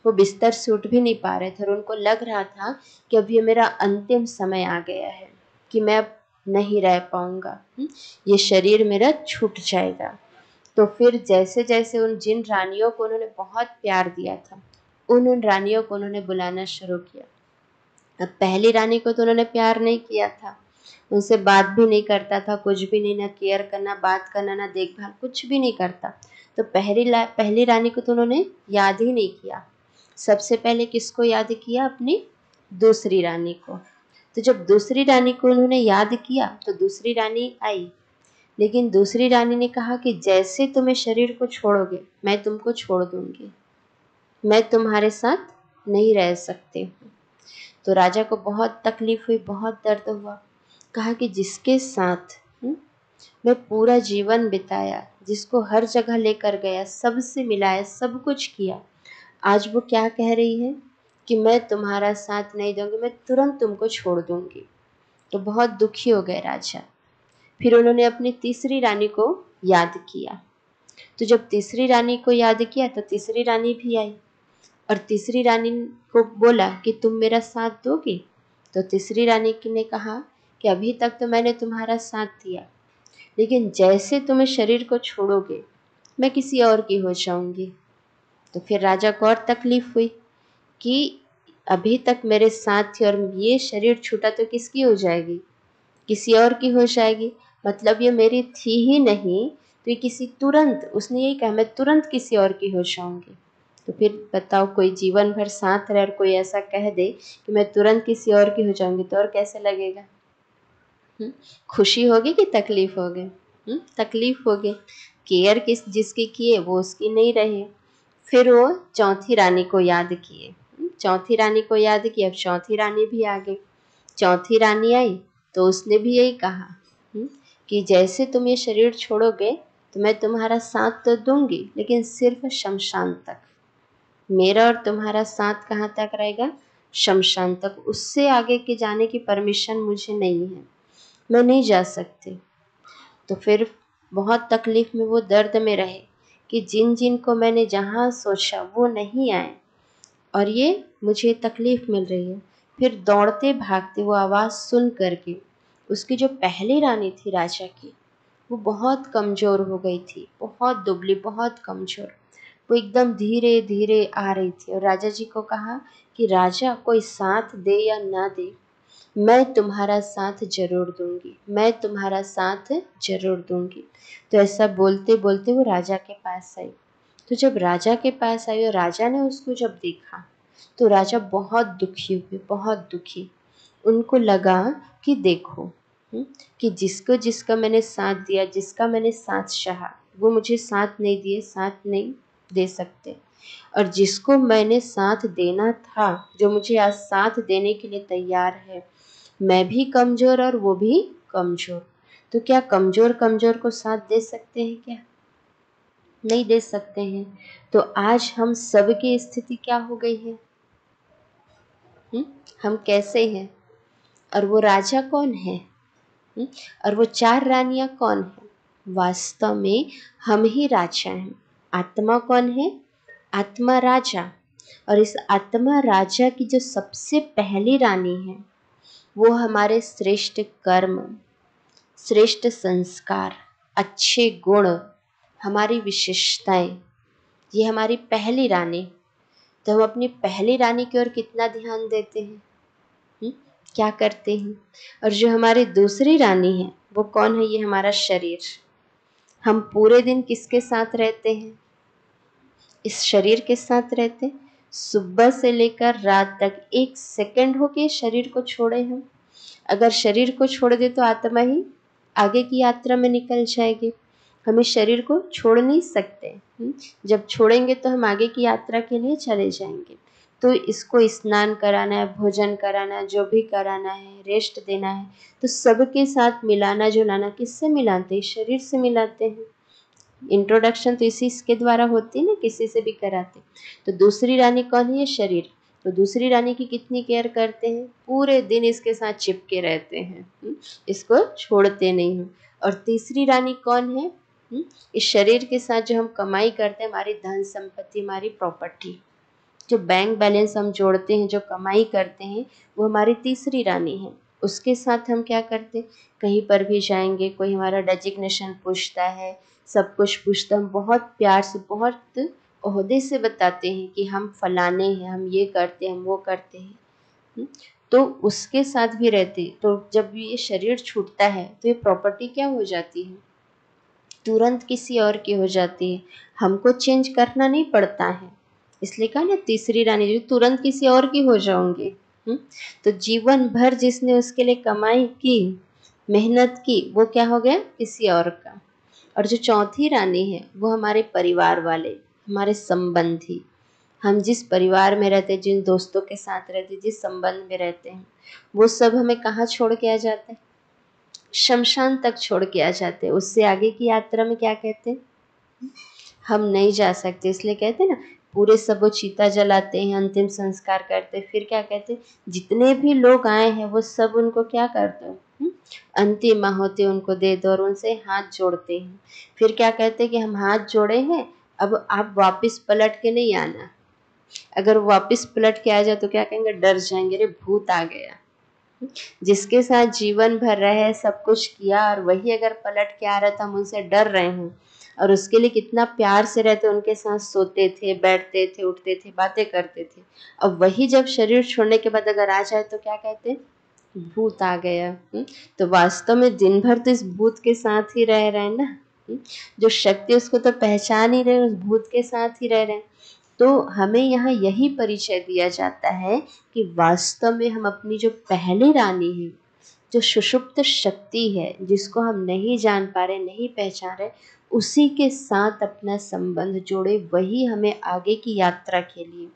A: वो बिस्तर से उठ भी नहीं पा रहे थे, और उनको लग रहा था कि अब ये मेरा अंतिम समय आ गया है, कि मैं अब नहीं रह पाऊंगा, ये शरीर मेरा छूट जाएगा। तो फिर जैसे जैसे उन जिन रानियों को उन्होंने बहुत प्यार दिया था, उन रानियों को उन्होंने बुलाना शुरू किया। अब पहली रानी को तो उन्होंने प्यार नहीं किया था, उनसे बात भी नहीं करता था, कुछ भी नहीं, ना केयर करना, बात करना, ना देखभाल, कुछ भी नहीं करता। तो पहली रानी को तो उन्होंने याद ही नहीं किया। सबसे पहले किसको याद किया? अपनी दूसरी रानी को। तो जब दूसरी रानी को उन्होंने याद किया तो दूसरी रानी आई, लेकिन दूसरी रानी ने कहा कि जैसे तुम्हें शरीर को छोड़ोगे मैं तुमको छोड़ दूंगी, मैं तुम्हारे साथ नहीं रह सकती हूँ। तो राजा को बहुत तकलीफ हुई, बहुत दर्द हुआ। कहा कि जिसके साथ मैं पूरा जीवन बिताया, जिसको हर जगह लेकर गया, सबसे मिलाया, सब कुछ किया, आज वो क्या कह रही है कि मैं तुम्हारा साथ नहीं दूंगी, मैं तुरंत तुमको छोड़ दूंगी। तो बहुत दुखी हो गए राजा। फिर उन्होंने अपनी तीसरी रानी को याद किया। तो जब तीसरी रानी को याद किया तो तीसरी रानी भी आई और तीसरी रानी को बोला कि तुम मेरा साथ दोगी? तो तीसरी रानी ने कहा कि अभी तक तो मैंने तुम्हारा साथ दिया, लेकिन जैसे तुम्हें शरीर को छोड़ोगे मैं किसी और की हो जाऊंगी। तो फिर राजा को और तकलीफ हुई कि अभी तक मेरे साथ थी और ये शरीर छूटा तो किसकी हो जाएगी? किसी और की हो जाएगी। मतलब ये मेरी थी ही नहीं, तो ये किसी तुरंत, उसने यही कहा, मैं तुरंत किसी और की हो जाऊंगी। तो फिर बताओ, कोई जीवन भर साथ रहे और कोई ऐसा कह दे कि मैं तुरंत किसी और की हो जाऊंगी, तो और कैसे लगेगा? खुशी होगी कि तकलीफ होगी? तकलीफ होगी। केयर जिसकी किए वो उसकी नहीं रही। फिर वो चौथी रानी को याद किए। चौथी रानी को याद किया। अब चौथी रानी भी आ गई। चौथी रानी आई तो उसने भी यही कहा कि जैसे तुम ये शरीर छोड़ोगे तो मैं तुम्हारा साथ तो दूंगी, लेकिन सिर्फ शमशान तक। मेरा और तुम्हारा साथ कहाँ तक रहेगा? शमशान तक। उससे आगे के जाने की परमिशन मुझे नहीं है, मैं नहीं जा सकती। तो फिर बहुत तकलीफ में, वो दर्द में रहे कि जिन जिन को मैंने जहाँ सोचा वो नहीं आए और ये मुझे तकलीफ मिल रही है। फिर दौड़ते भागते वो आवाज़ सुन करके, उसकी जो पहली रानी थी राजा की, वो बहुत कमज़ोर हो गई थी, बहुत दुबली, बहुत कमज़ोर। वो एकदम धीरे धीरे आ रही थी और राजा जी को कहा कि राजा, कोई साथ दे या ना दे, मैं तुम्हारा साथ जरूर दूंगी, मैं तुम्हारा साथ जरूर दूंगी। तो ऐसा बोलते बोलते वो राजा के पास आई। तो जब राजा के पास आई और राजा ने उसको जब देखा तो राजा बहुत दुखी हुए, बहुत दुखी। उनको लगा कि देखो, कि जिसको जिसका मैंने साथ दिया, जिसका मैंने साथ चाहा, वो मुझे साथ नहीं दिए, साथ नहीं दे सकते। और जिसको मैंने साथ देना था, जो मुझे आज साथ देने के लिए तैयार है, मैं भी कमज़ोर और वो भी कमज़ोर। तो क्या कमज़ोर कमज़ोर को साथ दे सकते हैं क्या? नहीं दे सकते हैं। तो आज हम सब की स्थिति क्या हो गई है? हम कैसे हैं? और वो राजा कौन है? और वो चार रानियां कौन है? वास्तव में हम ही राजा हैं। आत्मा कौन है? आत्मा राजा। और इस आत्मा राजा की जो सबसे पहली रानी है, वो हमारे श्रेष्ठ कर्म, श्रेष्ठ संस्कार, अच्छे गुण, हमारी विशेषताएं, ये हमारी पहली रानी। तो हम अपनी पहली रानी की ओर कितना ध्यान देते हैं? क्या करते हैं? और जो हमारी दूसरी रानी है वो कौन है? ये हमारा शरीर। हम पूरे दिन किसके साथ रहते हैं? इस शरीर के साथ रहते हैं। सुबह से लेकर रात तक एक सेकंड हो के शरीर को छोड़े हम। अगर शरीर को छोड़ दे तो आत्मा ही आगे की यात्रा में निकल जाएगी। हम इस शरीर को छोड़ नहीं सकते। जब छोड़ेंगे तो हम आगे की यात्रा के लिए चले जाएंगे। तो इसको स्नान कराना है, भोजन कराना है, जो भी कराना है, रेस्ट देना है, तो सबके साथ मिलाना जुलाना। किससे मिलाते हैं? शरीर से मिलाते हैं। इंट्रोडक्शन तो इसी के द्वारा होती है ना, किसी से भी कराते। तो दूसरी रानी कौन है? ये शरीर। तो दूसरी रानी की कितनी केयर करते हैं? पूरे दिन इसके साथ चिपके रहते हैं, इसको छोड़ते नहीं हैं। और तीसरी रानी कौन है? इस शरीर के साथ जो हम कमाई करते हैं, हमारी धन संपत्ति, हमारी प्रॉपर्टी, जो बैंक बैलेंस हम जोड़ते हैं, जो कमाई करते हैं, वो हमारी तीसरी रानी है। उसके साथ हम क्या करते? कहीं पर भी जाएंगे, कोई हमारा डेजिग्नेशन पूछता है, सब कुछ पूछता, हम बहुत प्यार से, बहुत ओहदे से बताते हैं कि हम फलाने हैं, हम ये करते हैं, हम वो करते हैं, तो उसके साथ भी रहते, तो जब ये शरीर छूटता है तो ये प्रॉपर्टी क्या हो जाती है, तुरंत किसी और की हो जाती है। हमको चेंज करना नहीं पड़ता है, इसलिए कहा ना तीसरी रानी जो तुरंत किसी और की हो जाऊंगी। तो जीवन भर जिसने उसके लिए कमाई की, मेहनत की, वो क्या हो गया, किसी और का। और जो चौथी रानी है वो हमारे परिवार वाले, हमारे संबंधी, हम जिस परिवार में रहते हैं, जिन दोस्तों के साथ रहते हैं, जिस संबंध में रहते हैं, वो सब हमें कहाँ छोड़ के आ जाते हैं, शमशान तक छोड़ के आ जाते हैं। उससे आगे की यात्रा में क्या कहते हैं, हम नहीं जा सकते। इसलिए कहते हैं ना, पूरे सब वो चीता जलाते हैं, अंतिम संस्कार करते हैं, फिर क्या कहते हैं, जितने भी लोग आए हैं वो सब उनको क्या करते हैं, अंतिम आहुति उनको दे दो और उनसे हाथ जोड़ते हैं। फिर क्या कहते हैं कि हम हाथ जोड़े हैं, अब आप वापस पलट के नहीं आना। अगर वापस पलट के आ जाए तो क्या कहेंगे, डर जाएंगे, अरे भूत आ गया। जिसके साथ जीवन भर रहे, सब कुछ किया, और वही अगर पलट के आ रहा था, हम उनसे डर रहे हैं, और उसके लिए कितना प्यार से रहते, उनके साथ सोते थे, बैठते थे, उठते थे, बातें करते थे। अब वही जब शरीर छोड़ने के बाद अगर आ जाए तो क्या कहते हैं, भूत आ गया। तो वास्तव में दिन भर तो इस भूत के साथ ही रह रहे हैं ना। जो शक्ति उसको तो पहचान ही रहे, उस भूत के साथ ही रह रहे हैं। तो हमें यहाँ यही परिचय दिया जाता है कि वास्तव में हम अपनी जो पहली रानी है, जो सुषुप्त शक्ति है, जिसको हम नहीं जान पा रहे, नहीं पहचान रहे, उसी के साथ अपना संबंध जोड़े। वही हमें आगे की यात्रा के लिए,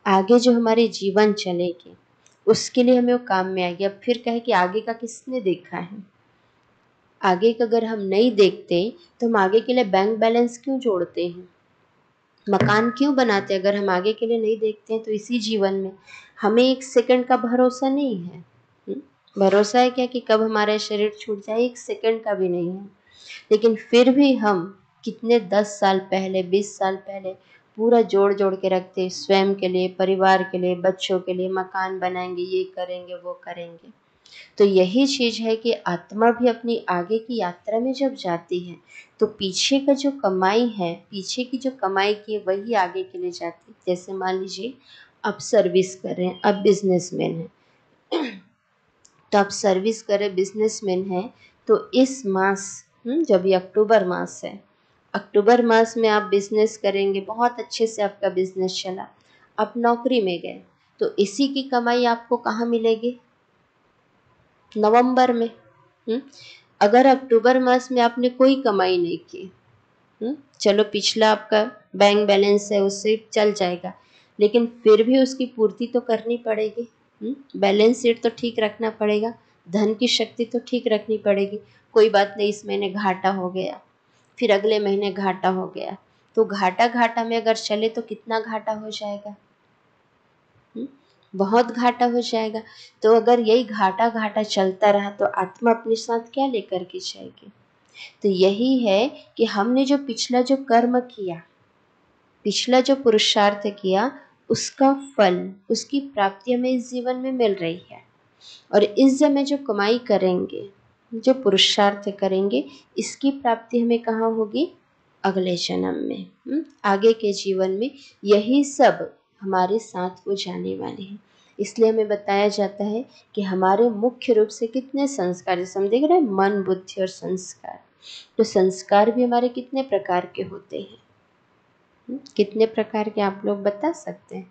A: आगे जो हमारे जीवन चलेगी, उसके लिए हमें वो काम में आएगी। अब फिर कहे कि आगे का किसने देखा है, आगे का अगर हम नहीं देखते तो हम आगे के लिए बैंक बैलेंस क्यों जोड़ते हैं, मकान क्यों बनाते हैं, अगर हम आगे के लिए नहीं देखते हैं। तो इसी जीवन में हमें एक सेकंड का भरोसा नहीं है। भरोसा है क्या कि कब हमारा शरीर छूट जाए, एक सेकंड का भी नहीं है। लेकिन फिर भी हम कितने 10 साल पहले, 20 साल पहले पूरा जोड़ जोड़ के रखते, स्वयं के लिए, परिवार के लिए, बच्चों के लिए, मकान बनाएंगे, ये करेंगे, वो करेंगे। तो यही चीज़ है कि आत्मा भी अपनी आगे की यात्रा में जब जाती है तो पीछे का जो कमाई है, पीछे की जो कमाई की है, वही आगे के लिए जाती है। जैसे मान लीजिए आप सर्विस कर रहे हैं, आप बिजनेसमैन हैं, तो आप सर्विस कर रहे बिजनेसमैन हैं, तो इस मास, जब ये अक्टूबर मास है, अक्टूबर मास में आप बिजनेस करेंगे, बहुत अच्छे से आपका बिजनेस चला, आप नौकरी में गए, तो इसी की कमाई आपको कहाँ मिलेगी, नवंबर में। अगर अक्टूबर मास में आपने कोई कमाई नहीं की, चलो पिछला आपका बैंक बैलेंस है उससे चल जाएगा, लेकिन फिर भी उसकी पूर्ति तो करनी पड़ेगी। बैलेंस शीट तो ठीक रखना पड़ेगा, धन की शक्ति तो ठीक रखनी पड़ेगी। कोई बात नहीं, इस महीने घाटा हो गया, फिर अगले महीने घाटा हो गया, तो घाटा घाटा में अगर चले तो कितना घाटा हो जाएगा, बहुत घाटा हो जाएगा। तो अगर यही घाटा घाटा चलता रहा तो आत्मा अपने साथ क्या लेकर के जाएगी। तो यही है कि हमने जो पिछला जो कर्म किया, पिछला जो पुरुषार्थ किया, उसका फल, उसकी प्राप्ति हमें इस जीवन में मिल रही है। और इस समय जो कमाई करेंगे, जो पुरुषार्थ करेंगे, इसकी प्राप्ति हमें कहाँ होगी, अगले जन्म में, आगे के जीवन में। यही सब हमारे साथ वो जाने वाले हैं। इसलिए हमें बताया जाता है कि हमारे मुख्य रूप से कितने संस्कार, जैसे हम देख रहे हैं मन, बुद्धि और संस्कार, तो संस्कार भी हमारे कितने प्रकार के होते हैं, कितने प्रकार के आप लोग बता सकते हैं,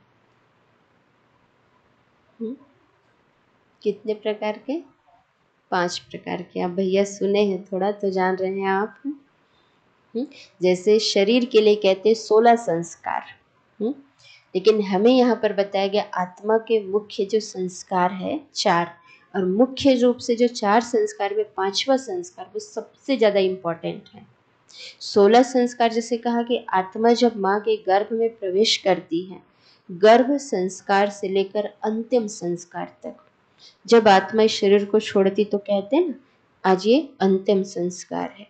A: कितने प्रकार के, 5 प्रकार के। आप भैया सुने हैं थोड़ा तो जान रहे हैं आप। जैसे शरीर के लिए कहते हैं 16 संस्कार, लेकिन हमें यहाँ पर बताया गया आत्मा के मुख्य जो संस्कार है 4, और मुख्य रूप से जो 4 संस्कार में 5वां संस्कार वो सबसे ज़्यादा इम्पोर्टेंट है। 16 संस्कार जैसे कहा कि आत्मा जब माँ के गर्भ में प्रवेश करती है, गर्भ संस्कार से लेकर अंतिम संस्कार तक, जब आत्मा इस शरीर को छोड़ती तो कहते हैं ना, आज ये अंतिम संस्कार है।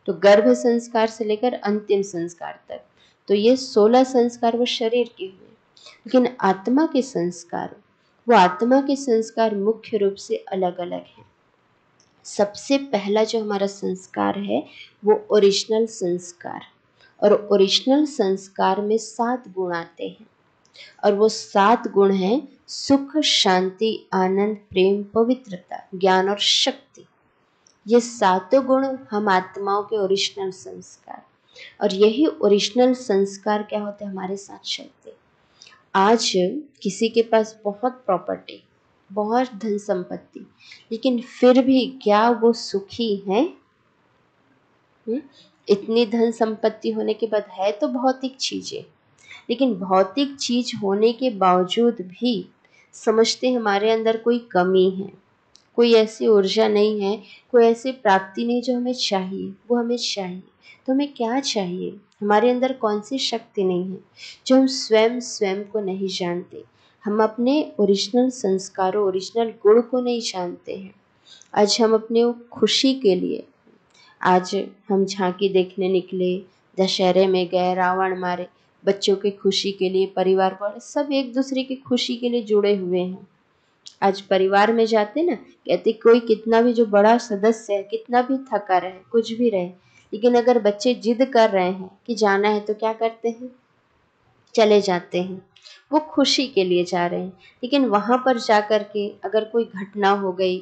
A: तो गर्भ संस्कार से लेकर अंतिम संस्कार तक, तो ये 16 संस्कार वो शरीर के हुए। लेकिन आत्मा के संस्कार, वो आत्मा के संस्कार मुख्य रूप से अलग अलग हैं। सबसे पहला जो हमारा संस्कार है वो ओरिजिनल संस्कार, और ओरिजिनल संस्कार में 7 गुण आते हैं, और वो 7 गुण हैं सुख, शांति, आनंद, प्रेम, पवित्रता, ज्ञान और शक्ति। ये 7 गुण हम आत्माओं के ओरिजिनल संस्कार, और यही ओरिजिनल संस्कार क्या होते हैं, हमारे साथ चलते। आज किसी के पास बहुत प्रॉपर्टी, बहुत धन संपत्ति, लेकिन फिर भी क्या वो सुखी है? इतनी धन संपत्ति होने के बाद है तो भौतिक चीजें, लेकिन भौतिक चीज होने के बावजूद भी समझते हमारे अंदर कोई कमी है, कोई ऐसी ऊर्जा नहीं है, कोई ऐसी प्राप्ति नहीं जो हमें चाहिए। वो हमें चाहिए तो हमें क्या चाहिए? हमारे अंदर कौन सी शक्ति नहीं है जो हम स्वयं को नहीं जानते। हम अपने ओरिजिनल संस्कारों, ओरिजिनल गुण को नहीं जानते हैं। आज हम अपने खुशी के लिए, आज हम झांकी देखने निकले, दशहरे में गए, रावण मारे, बच्चों की खुशी के लिए, परिवार वाले सब एक दूसरे की खुशी के लिए जुड़े हुए हैं। आज परिवार में जाते ना, कहते कोई कितना भी जो बड़ा सदस्य है, कितना भी थका रहे, कुछ भी रहे, लेकिन अगर बच्चे जिद कर रहे हैं कि जाना है तो क्या करते हैं? चले जाते हैं। वो खुशी के लिए जा रहे हैं, लेकिन वहां पर जा कर के अगर कोई घटना हो गई,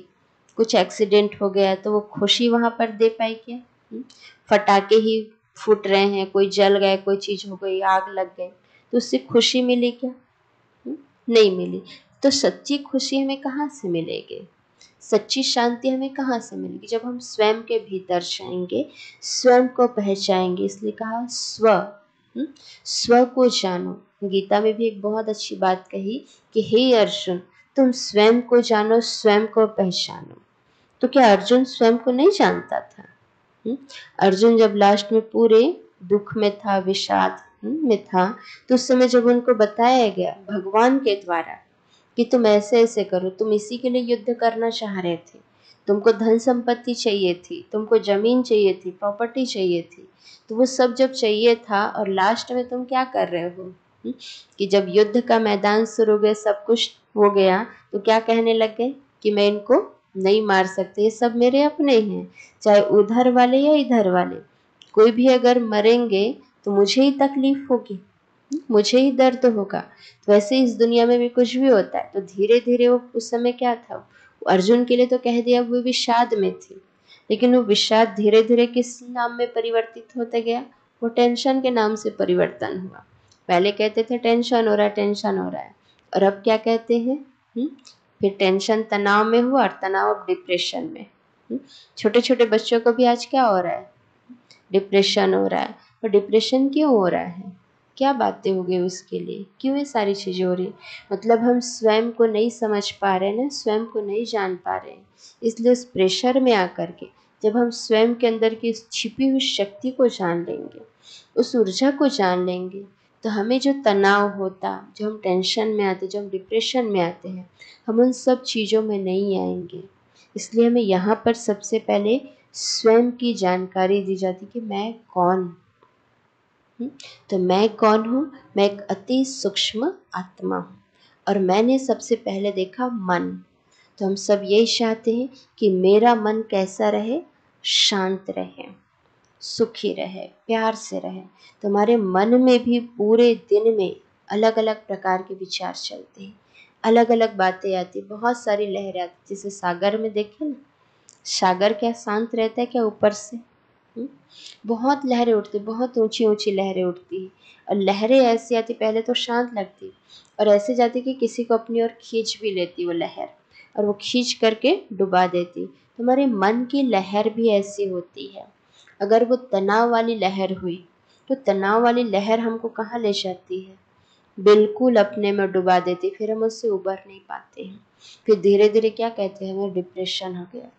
A: कुछ एक्सीडेंट हो गया, तो वो खुशी वहां पर दे पाई क्या? फटाके ही फूट रहे हैं, कोई जल गए, कोई चीज हो गई, आग लग गई, तो उससे खुशी मिली क्या? नहीं मिली। तो सच्ची खुशी हमें कहाँ से मिलेगी? सच्ची शांति हमें कहाँ से मिलेगी? जब हम स्वयं के भीतर जाएंगे, स्वयं को पहचाएंगे। इसलिए कहा स्व को जानो। गीता में भी एक बहुत अच्छी बात कही कि हे अर्जुन, तुम स्वयं को जानो, स्वयं को पहचानो। तो क्या अर्जुन स्वयं को नहीं जानता था? अर्जुन जब लास्ट में पूरे दुख में था, विषाद में था, तो उस समय जब उनको बताया गया भगवान के द्वारा कि तुम ऐसे ऐसे करो, तुम इसी के लिए युद्ध करना चाह रहे थे, तुमको धन संपत्ति चाहिए थी, तुमको जमीन चाहिए थी, प्रॉपर्टी चाहिए थी, तो वो सब जब चाहिए था, और लास्ट में तुम क्या कर रहे हो? कि जब युद्ध का मैदान शुरू हो गया, सब कुछ हो गया, तो क्या कहने लग गए कि मैं इनको नहीं मार सकते, ये सब मेरे अपने हैं, चाहे उधर वाले या इधर वाले, कोई भी अगर मरेंगे तो मुझे ही तकलीफ होगी, मुझे ही दर्द होगा। तो वैसे इस दुनिया में भी कुछ भी होता है। तो धीरे धीरे वो उस समय क्या था, अर्जुन के लिए तो कह दिया वो विषाद में थी, लेकिन वो विषाद धीरे धीरे किस नाम में परिवर्तित होते गया? वो टेंशन के नाम से परिवर्तन हुआ। पहले कहते थे टेंशन हो रहा है, टेंशन हो रहा है, और अब क्या कहते हैं? फिर टेंशन तनाव में हुआ, और तनाव अब डिप्रेशन में। छोटे छोटे बच्चों को भी आज क्या हो रहा है? डिप्रेशन हो रहा है। और डिप्रेशन क्यों हो रहा है? क्या बातें हो गई उसके लिए? क्यों ये सारी चीज़ें हो रही? मतलब हम स्वयं को नहीं समझ पा रहे ना, स्वयं को नहीं जान पा रहे हैं। इसलिए उस प्रेशर में आकर के जब हम स्वयं के अंदर की उस छिपी हुई शक्ति को जान लेंगे, उस ऊर्जा को जान लेंगे, तो हमें जो तनाव होता, जो हम टेंशन में आते, जो हम डिप्रेशन में आते हैं, हम उन सब चीज़ों में नहीं आएंगे। इसलिए हमें यहाँ पर सबसे पहले स्वयं की जानकारी दी जाती कि मैं कौन हूँ। तो मैं कौन हूँ? मैं एक अति सूक्ष्म आत्मा हूँ, और मैंने सबसे पहले देखा मन। तो हम सब यही चाहते हैं कि मेरा मन कैसा रहे? शांत रहे, सुखी रहे, प्यार से रहे। तो हमारे मन में भी पूरे दिन में अलग अलग प्रकार के विचार चलते हैं, अलग अलग बातें आती, बहुत सारी लहरें आती। जैसे सागर में देखें ना, सागर क्या शांत रहता है क्या? ऊपर से बहुत लहरें उठती, बहुत ऊंची ऊंची लहरें उठती, और लहरें ऐसी आती, पहले तो शांत लगती, और ऐसे जाती कि किसी को अपनी ओर खींच भी लेती वो लहर, और वो खींच करके डुबा देती। तो हमारे मन की लहर भी ऐसी होती है। अगर वो तनाव वाली लहर हुई, तो तनाव वाली लहर हमको कहाँ ले जाती है? बिल्कुल अपने में डुबा देती, फिर हम उससे उबर नहीं पाते हैं। फिर धीरे धीरे क्या कहते हैं, हमें डिप्रेशन हो गया।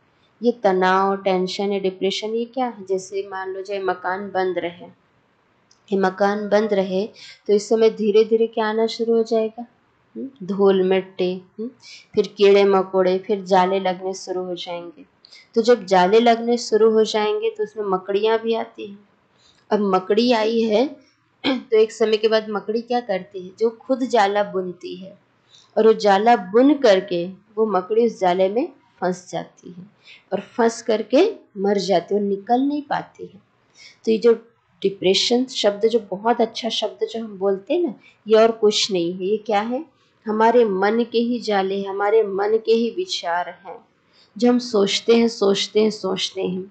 A: ये तनाव, टेंशन या डिप्रेशन ये क्या है? जैसे मान लो जाए मकान बंद रहे, ये मकान बंद रहे, तो इस समय धीरे धीरे क्या आना शुरू हो जाएगा? धूल मिट्टी, फिर कीड़े मकोड़े, फिर जाले लगने शुरू हो जाएंगे। तो जब जाले लगने शुरू हो जाएंगे तो उसमें मकड़ियाँ भी आती हैं। अब मकड़ी आई है तो एक समय के बाद मकड़ी क्या करती है? जो खुद जाला बुनती है, और वो जाला बुन करके वो मकड़ी उस जाले में फंस जाती है, और फंस करके मर जाती है और निकल नहीं पाती है। तो ये जो डिप्रेशन शब्द जो बहुत अच्छा शब्द जो हम बोलते हैं ना, ये और कुछ नहीं है। ये क्या है? हमारे मन के ही जाले, हमारे मन के ही विचार हैं, जो हम सोचते हैं सोचते हैं सोचते हैं,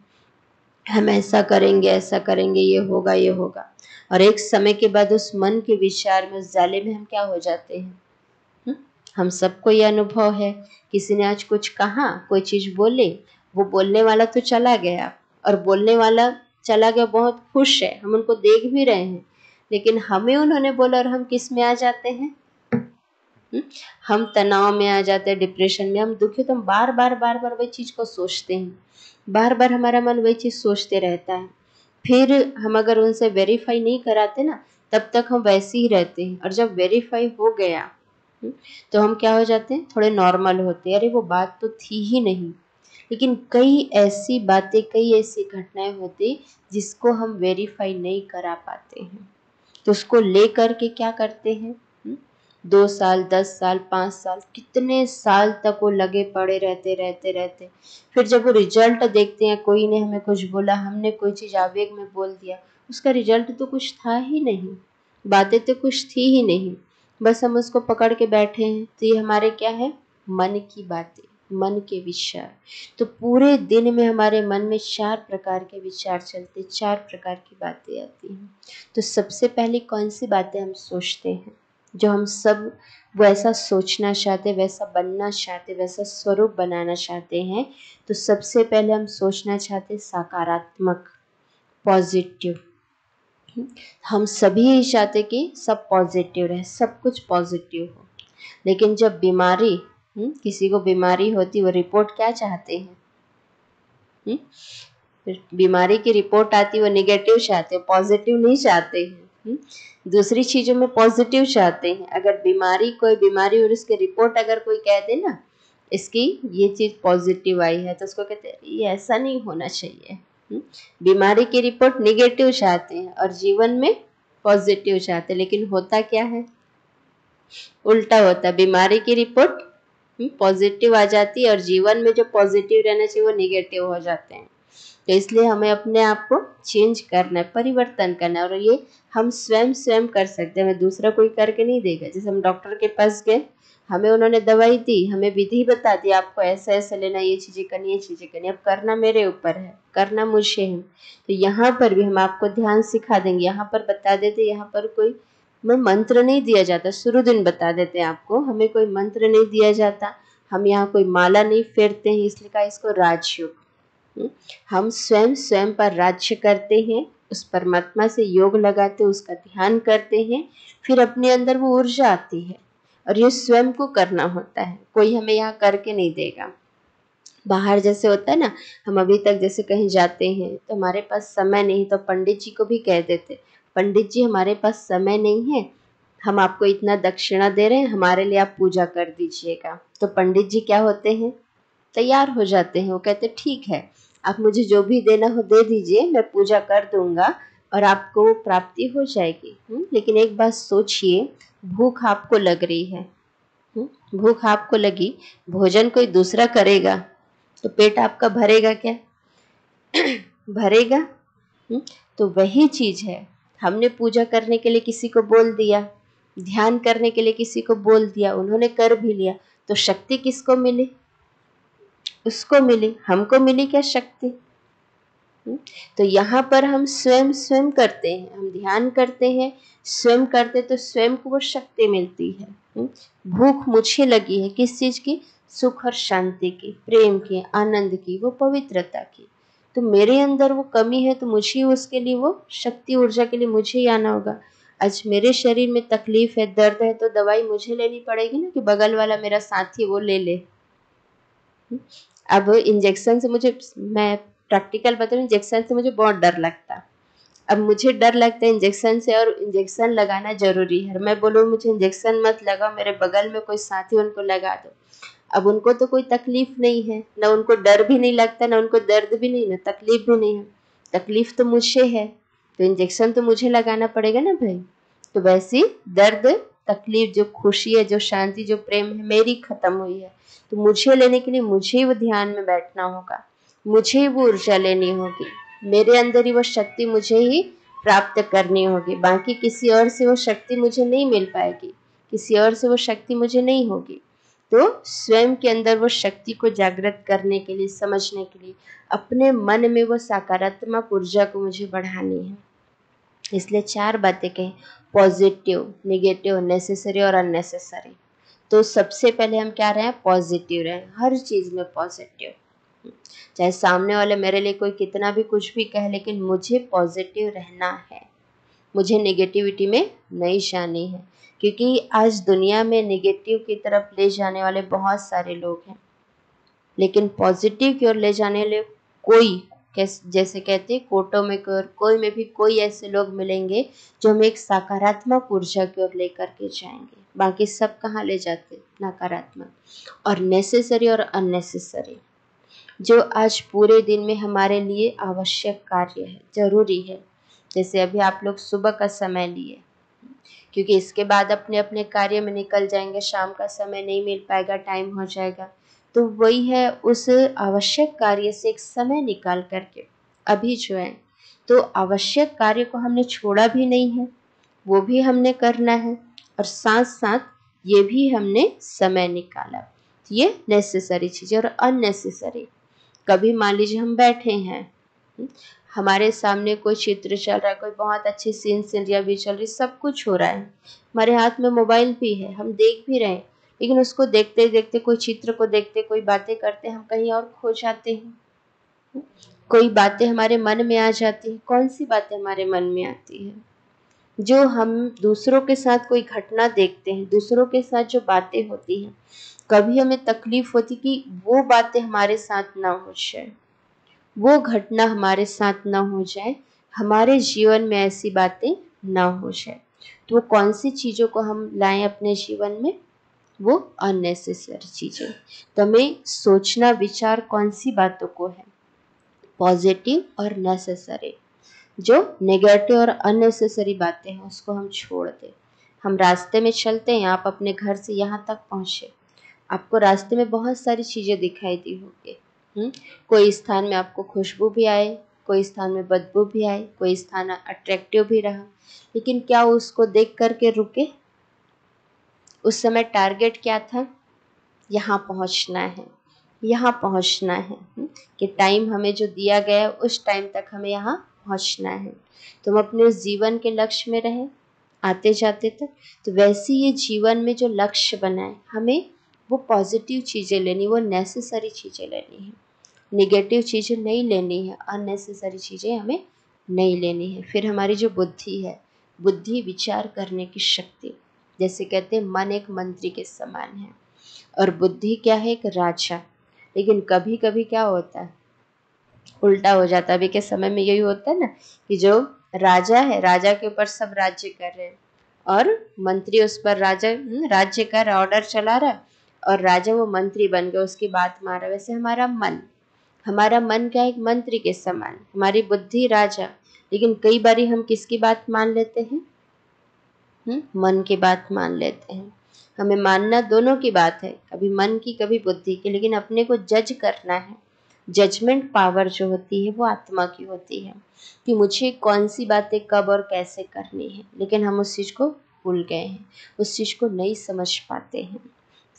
A: हम ऐसा करेंगे, ये होगा ये होगा, और एक समय के बाद उस मन के विचार में, उस जाले में हम क्या हो जाते हैं। हम सबको ये अनुभव है। किसी ने आज कुछ कहा, कोई चीज बोले, वो बोलने वाला तो चला गया, और बोलने वाला चला गया बहुत खुश है, हम उनको देख भी रहे हैं, लेकिन हमें उन्होंने बोला और हम किस में आ जाते हैं? हम तनाव में आ जाते हैं, डिप्रेशन में, हम दुखी, तो हम बार बार वही चीज को सोचते हैं, बार बार हमारा मन वही चीज सोचते रहता है। फिर हम अगर उनसे वेरीफाई नहीं कराते ना, तब तक हम वैसे ही रहते हैं, और जब वेरीफाई हो गया तो हम क्या हो जाते हैं? थोड़े नॉर्मल होते हैं। अरे वो बात तो थी ही नहीं। लेकिन कई ऐसी बातें, कई ऐसी घटनाएं होती जिसको हम वेरीफाई नहीं करा पाते हैं, तो उसको लेकर के क्या करते हैं? 2 साल, 10 साल, 5 साल, कितने साल तक वो लगे पड़े रहते रहते रहते। फिर जब वो रिजल्ट देखते हैं, कोई ने हमें कुछ बोला, हमने कोई चीज आवेग में बोल दिया, उसका रिजल्ट तो कुछ था ही नहीं, बातें तो कुछ थी ही नहीं, बस हम उसको पकड़ के बैठे हैं। तो ये हमारे क्या है? मन की बातें, मन के विचार। तो पूरे दिन में हमारे मन में 4 प्रकार के विचार चलते, 4 प्रकार की बातें आती हैं। तो सबसे पहले कौन सी बातें हम सोचते हैं, जो हम सब वैसा सोचना चाहते, वैसा बनना चाहते, वैसा स्वरूप बनाना चाहते हैं। तो सबसे पहले हम सोचना चाहते सकारात्मक, पॉजिटिव। हम सभी यही चाहते कि सब पॉजिटिव रहे, सब कुछ पॉजिटिव हो। लेकिन जब बीमारी, किसी को बीमारी होती, वो रिपोर्ट क्या चाहते हैं? बीमारी की रिपोर्ट आती, वो नेगेटिव चाहते हैं, पॉजिटिव नहीं चाहते हैं। दूसरी चीजों में पॉजिटिव चाहते हैं। अगर बीमारी, कोई बीमारी और उसकी रिपोर्ट अगर कोई कह दे ना, इसकी ये चीज पॉजिटिव आई है, तो उसको कहते हैं ये ऐसा नहीं होना चाहिए। बीमारी की रिपोर्ट नेगेटिव चाहते हैं और जीवन में पॉजिटिव चाहते हैं, लेकिन होता क्या है? उल्टा होता है। बीमारी की रिपोर्ट पॉजिटिव आ जाती है और जीवन में जो पॉजिटिव रहना चाहिए वो नेगेटिव हो जाते हैं। तो इसलिए हमें अपने आप को चेंज करना है, परिवर्तन करना है, और ये हम स्वयं कर सकते हैं, हमें दूसरा कोई करके नहीं देगा। जैसे हम डॉक्टर के पास गए, हमें उन्होंने दवाई दी, हमें विधि बता दी, आपको ऐसा ऐसा लेना, ये चीजें करनी, ये चीजें करनी। अब करना मेरे ऊपर है, करना मुझे है। तो यहाँ पर भी हम आपको ध्यान सिखा देंगे, यहाँ पर बता देते, यहाँ पर कोई मंत्र नहीं दिया जाता, शुरू दिन बता देते हैं आपको, हमें कोई मंत्र नहीं दिया जाता, हम यहाँ कोई माला नहीं फेरते हैं, इसलिए कहा इसको राजयोग। हम स्वयं पर राज्य करते हैं, उस परमात्मा से योग लगाते, उसका ध्यान करते हैं, फिर अपने अंदर वो ऊर्जा आती है, और ये स्वयं को करना होता है, कोई हमें यहाँ करके नहीं देगा। बाहर जैसे होता है ना, हम अभी तक जैसे कहीं जाते हैं तो हमारे पास समय नहीं, तो पंडित जी को भी कह देते, पंडित जी हमारे पास समय नहीं है, हम आपको इतना दक्षिणा दे रहे हैं, हमारे लिए आप पूजा कर दीजिएगा। तो पंडित जी क्या होते हैं? तैयार हो जाते हैं। वो कहते ठीक है, आप मुझे जो भी देना हो दे दीजिए, मैं पूजा कर दूंगा और आपको वो प्राप्ति हो जाएगी। लेकिन एक बात सोचिए, भूख आपको लग रही है, भूख आपको लगी, भोजन कोई दूसरा करेगा तो पेट आपका भरेगा क्या? भरेगा? तो वही चीज है, हमने पूजा करने के लिए किसी को बोल दिया, ध्यान करने के लिए किसी को बोल दिया, उन्होंने कर भी लिया, तो शक्ति किसको मिली? उसको मिली, हमको मिली क्या शक्ति? तो यहाँ पर हम स्वयं करते हैं, हम ध्यान करते हैं, स्वयं करते, तो स्वयं को वो शक्ति मिलती है। भूख मुझे लगी है किस चीज की? सुख और शांति की, प्रेम की, आनंद की, वो पवित्रता की। तो मेरे अंदर वो कमी है, तो मुझे उसके लिए वो शक्ति, ऊर्जा के लिए मुझे ही आना होगा। आज मेरे शरीर में तकलीफ है, दर्द है, तो दवाई मुझे लेनी पड़ेगी ना, कि बगल वाला मेरा साथी वो ले ले। अब इंजेक्शन से मैं प्रैक्टिकल बता रही हूँ, इंजेक्शन से मुझे बहुत डर लगता है। अब मुझे डर लगता है इंजेक्शन से, और इंजेक्शन लगाना जरूरी है। मैं बोलूँ मुझे इंजेक्शन मत लगाओ, मेरे बगल में कोई साथी उनको लगा दो। अब उनको तो कोई तकलीफ नहीं है, ना उनको डर भी नहीं लगता, ना उनको दर्द भी नहीं, ना तकलीफ भी नहीं है। तकलीफ तो मुझे है, तो इंजेक्शन तो मुझे लगाना पड़ेगा ना भाई। तो वैसी दर्द, तकलीफ, जो खुशी है, जो शांति, जो प्रेम है, मेरी खत्म हुई है, तो मुझे लेने के लिए मुझे वो ध्यान में बैठना होगा, मुझे वो ऊर्जा लेनी होगी, मेरे अंदर ही वो शक्ति मुझे ही प्राप्त करनी होगी, बाकी किसी और से वो शक्ति मुझे नहीं मिल पाएगी, किसी और से वो शक्ति मुझे नहीं होगी। तो स्वयं के अंदर वो शक्ति को जागृत करने के लिए, समझने के लिए, अपने मन में वो सकारात्मक ऊर्जा को मुझे बढ़ानी है। इसलिए 4 बातें कही, पॉजिटिव, नेगेटिव, नेसेसरी और अननेसेसरी। तो सबसे पहले हम क्या रहे हैं, पॉजिटिव रहे, हर चीज में पॉजिटिव। चाहे सामने वाले मेरे लिए कोई कितना भी कुछ भी कहे, लेकिन मुझे पॉजिटिव रहना है, मुझे नेगेटिविटी में नहीं जानी है। क्योंकि आज दुनिया में नेगेटिव की तरफ ले जाने वाले बहुत सारे लोग हैं, लेकिन पॉजिटिव की ओर ले जाने वाले कोई, जैसे कहते हैं कोटो में कोई में भी कोई ऐसे लोग मिलेंगे जो हमें एक सकारात्मक ऊर्जा की ओर लेकर के जाएंगे। बाकी सब कहाँ ले जाते, नकारात्मक। और नेसेसरी और अननेसेसरी, जो आज पूरे दिन में हमारे लिए आवश्यक कार्य है, जरूरी है। जैसे अभी आप लोग सुबह का समय लिए, क्योंकि इसके बाद अपने अपने कार्य में निकल जाएंगे, शाम का समय नहीं मिल पाएगा, टाइम हो जाएगा। तो वही है, उस आवश्यक कार्य से एक समय निकाल करके अभी जो है, तो आवश्यक कार्य को हमने छोड़ा भी नहीं है, वो भी हमने करना है, और साथ साथ ये भी हमने समय निकाला। ये नेसेसरी चीज़। और अननेसेसरी, कभी मान लीजिए हम बैठे हैं, हमारे सामने कोई चित्र चल रहा है, कोई बहुत अच्छी सीनरिया भी चल रही, सब कुछ हो रहा है, हमारे हाथ में मोबाइल भी है, हम देख भी रहे हैं, लेकिन उसको देखते देखते, कोई चित्र को देखते, कोई बातें करते, हम कहीं और खो जाते हैं। कोई बातें हमारे मन में आ जाती है। कौन सी बातें हमारे मन में आती है? जो हम दूसरों के साथ कोई घटना देखते हैं, दूसरों के साथ जो बातें होती हैं, कभी हमें तकलीफ होती कि वो बातें हमारे साथ ना हो जाए, वो घटना हमारे साथ ना हो जाए, हमारे जीवन में ऐसी बातें ना हो जाए। तो वो कौन सी चीज़ों को हम लाएं अपने जीवन में? वो अननेसेसरी चीज़ें। तो हमें सोचना, विचार कौन सी बातों को है, पॉजिटिव और नेसेसरी। जो नेगेटिव और अननेसेसरी बातें हैं उसको हम छोड़ दें। हम रास्ते में चलते हैं, आप अपने घर से यहाँ तक पहुँचे, आपको रास्ते में बहुत सारी चीज़ें दिखाई दी होंगी। कोई स्थान में आपको खुशबू भी आए, कोई स्थान में बदबू भी आए, कोई स्थान अट्रैक्टिव भी रहा, लेकिन क्या उसको देख करके रुके? उस समय टारगेट क्या था? यहाँ पहुँचना है, यहाँ पहुँचना है, कि टाइम हमें जो दिया गया है उस टाइम तक हमें यहाँ पहुँचना है। तो हम अपने उस जीवन के लक्ष्य में रहें आते जाते तक। तो वैसे ये जीवन में जो लक्ष्य बनाए, हमें वो पॉजिटिव चीज़ें लेनी, वो नेसेसरी चीज़ें लेनी है, नेगेटिव चीज़ें नहीं लेनी है, अननेसेसरी चीज़ें हमें नहीं लेनी है। फिर हमारी जो बुद्धि है, बुद्धि विचार करने की शक्ति, जैसे कहते हैं मन एक मंत्री के समान है, और बुद्धि क्या है? एक राजा। लेकिन कभी कभी क्या होता है, उल्टा हो जाता है। अभी के समय में यही होता है ना, कि जो राजा है, राजा के ऊपर सब राज्य कर रहे हैं, और मंत्री उस पर राज्य कर ऑर्डर चला रहा है, और राजा वो मंत्री बन गया, उसकी बात मान रहा है। वैसे हमारा मन क्या है? एक मंत्री के समान, हमारी बुद्धि राजा। लेकिन कई बारी हम किसकी बात मान लेते हैं? मन की बात मान लेते हैं। हमें मानना दोनों की बात है, कभी मन की कभी बुद्धि की, लेकिन अपने को जज करना है। जजमेंट पावर जो होती है वो आत्मा की होती है, कि मुझे कौन सी बातें कब और कैसे करनी है। लेकिन हम उस चीज़ को भूल गए हैं, उस चीज़ को नहीं समझ पाते हैं।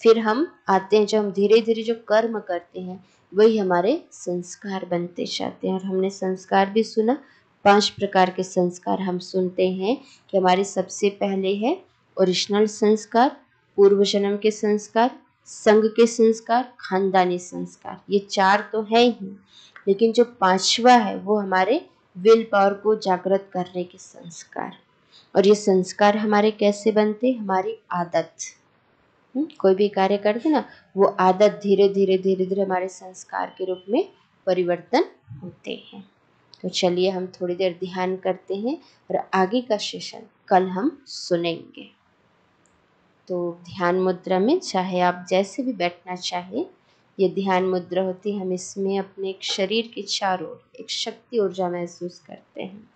A: फिर हम आते हैं, जब हम धीरे धीरे जो कर्म करते हैं वही हमारे संस्कार बनते जाते हैं। और हमने संस्कार भी सुना, 5 प्रकार के संस्कार हम सुनते हैं, कि हमारे सबसे पहले है ओरिजिनल संस्कार, पूर्व जन्म के संस्कार, संघ के संस्कार, खानदानी संस्कार। ये 4 तो है ही, लेकिन जो 5वां है वो हमारे विल पावर को जागृत करने के संस्कार। और ये संस्कार हमारे कैसे बनते? हमारी आदत। कोई भी कार्य करते ना, वो आदत धीरे धीरे धीरे धीरे हमारे संस्कार के रूप में परिवर्तन होते हैं। तो चलिए हम थोड़ी देर ध्यान करते हैं, और आगे का सेशन कल हम सुनेंगे। तो ध्यान मुद्रा में चाहे आप जैसे भी बैठना चाहे, ये ध्यान मुद्रा होती है। हम इसमें अपने एक शरीर के चारों ओर एक शक्ति ऊर्जा महसूस करते हैं।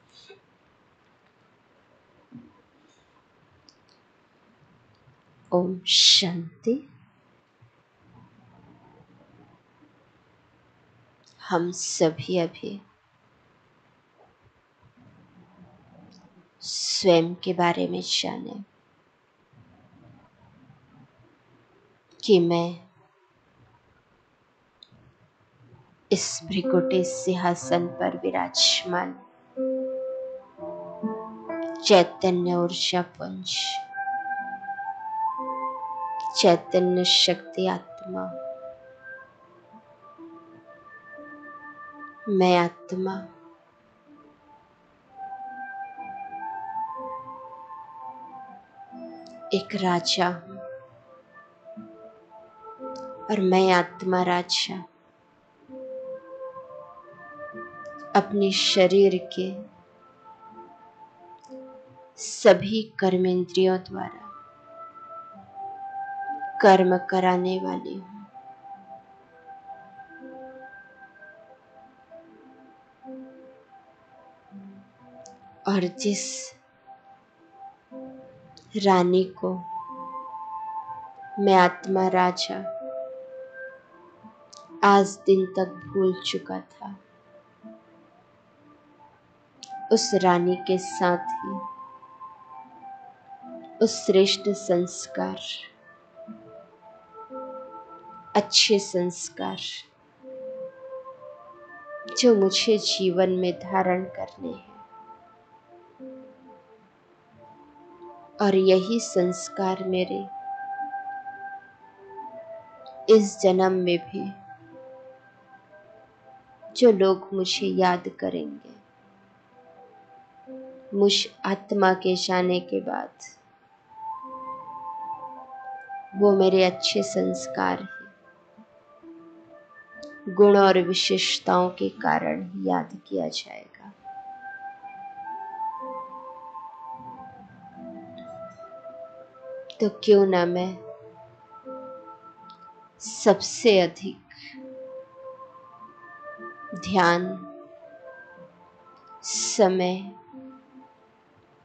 A: ओम शांति। हम सभी अभी स्वयं के बारे में जाने कि मैं इस भृकुटी सिंहासन पर विराजमान चैतन्य ऊर्जा पुंज, चैतन्य शक्ति आत्मा, मैं आत्मा एक राजा हूँ और मैं आत्मा राजा अपने शरीर के सभी कर्मेंद्रियों द्वारा कर्म कराने वाली हूँ। और जिस रानी को मैं आत्मा राजा आज दिन तक भूल चुका था, उस रानी के साथ ही उस श्रेष्ठ संस्कार, अच्छे संस्कार जो मुझे जीवन में धारण करने हैं, और यही संस्कार मेरे इस जन्म में भी जो लोग मुझे याद करेंगे, मुझ आत्मा के जाने के बाद, वो मेरे अच्छे संस्कार हैं, गुण और विशेषताओं के कारण याद किया जाएगा। तो क्यों ना मैं सबसे अधिक ध्यान, समय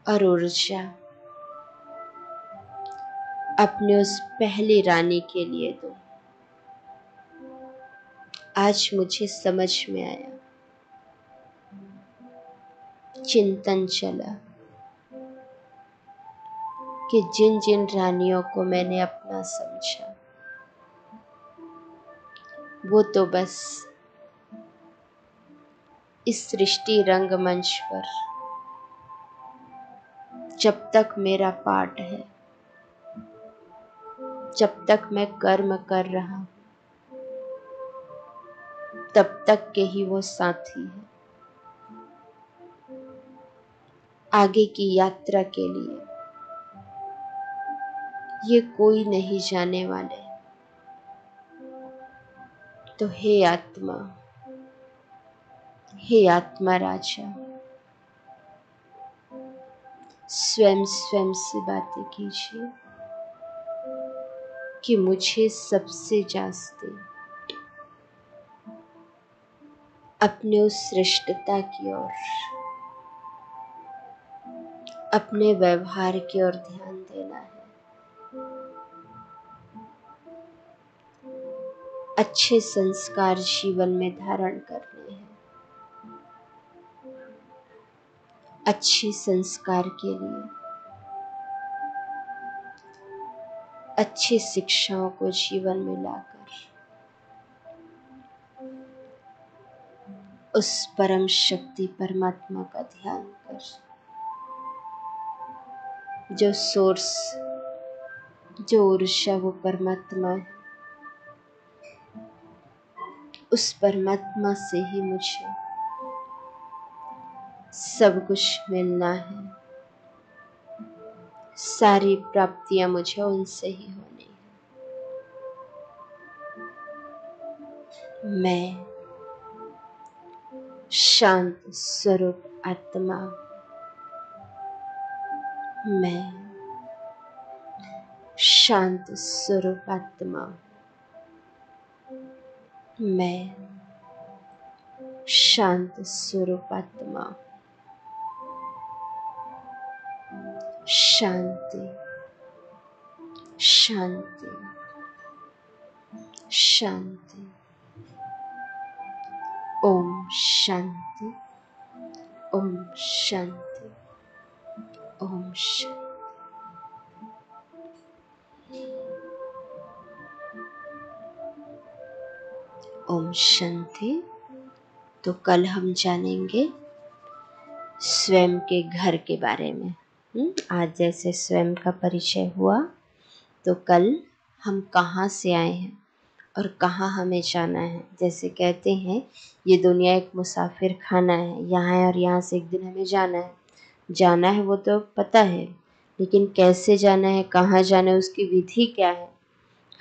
A: और ऊर्जा अपने उस पहली रानी के लिए दूं। आज मुझे समझ में आया, चिंतन चला कि जिन जिन रानियों को मैंने अपना समझा, वो तो बस इस सृष्टि रंगमंच पर जब तक मेरा पार्ट है, जब तक मैं कर्म कर रहा हूं, तब तक के ही वो साथी है। आगे की यात्रा के लिए ये कोई नहीं जाने वाले। तो हे आत्मा राजा, स्वयं स्वयं से बातें कीजिए कि मुझे सबसे जास्ती अपने उस श्रेष्ठता की ओर, अपने व्यवहार की ओर ध्यान देना है। अच्छे संस्कार जीवन में धारण करने हैं। अच्छे संस्कार के लिए अच्छी शिक्षाओं को जीवन में लाकर उस परम शक्ति परमात्मा का ध्यान कर, जो सोर्स, जो ऊर्जा, वो परमात्मा है। उस परमात्मा से ही मुझे सब कुछ मिलना है। सारी प्राप्तियां मुझे उनसे ही होनी है। मैं शांत स्वरूप आत्मा, मैं शांत स्वरूप आत्मा, मैं शांत स्वरूप आत्मा। शांति, शांति, शांति। ओम शांति, ओम शांति। ओम शांति। ओम शांति। तो कल हम जानेंगे स्वयं के घर के बारे में। आज जैसे स्वयं का परिचय हुआ, तो कल हम कहाँ से आए हैं और कहाँ हमें जाना है। जैसे कहते हैं ये दुनिया एक मुसाफिर खाना है, यहाँ है और यहाँ से एक दिन हमें जाना है। जाना है वो तो पता है, लेकिन कैसे जाना है, कहाँ जाना है, उसकी विधि क्या है।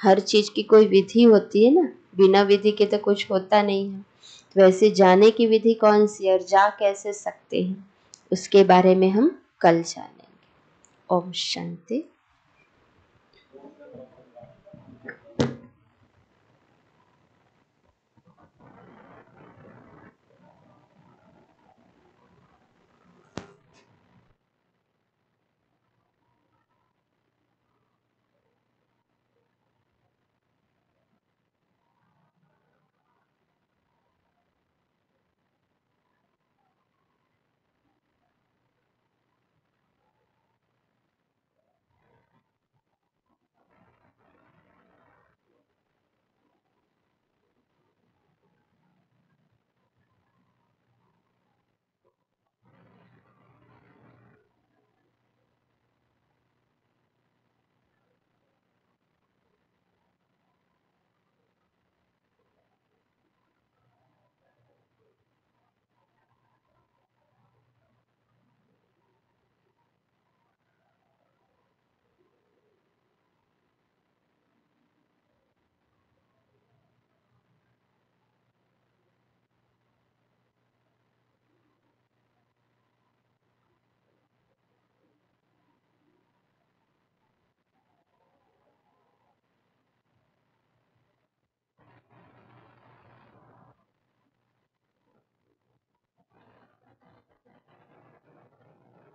A: हर चीज़ की कोई विधि होती है ना, बिना विधि के तो कुछ होता नहीं है। तो वैसे जाने की विधि कौन सी है और जा कैसे सकते हैं, उसके बारे में हम कल जानेंगे। ओम शांति।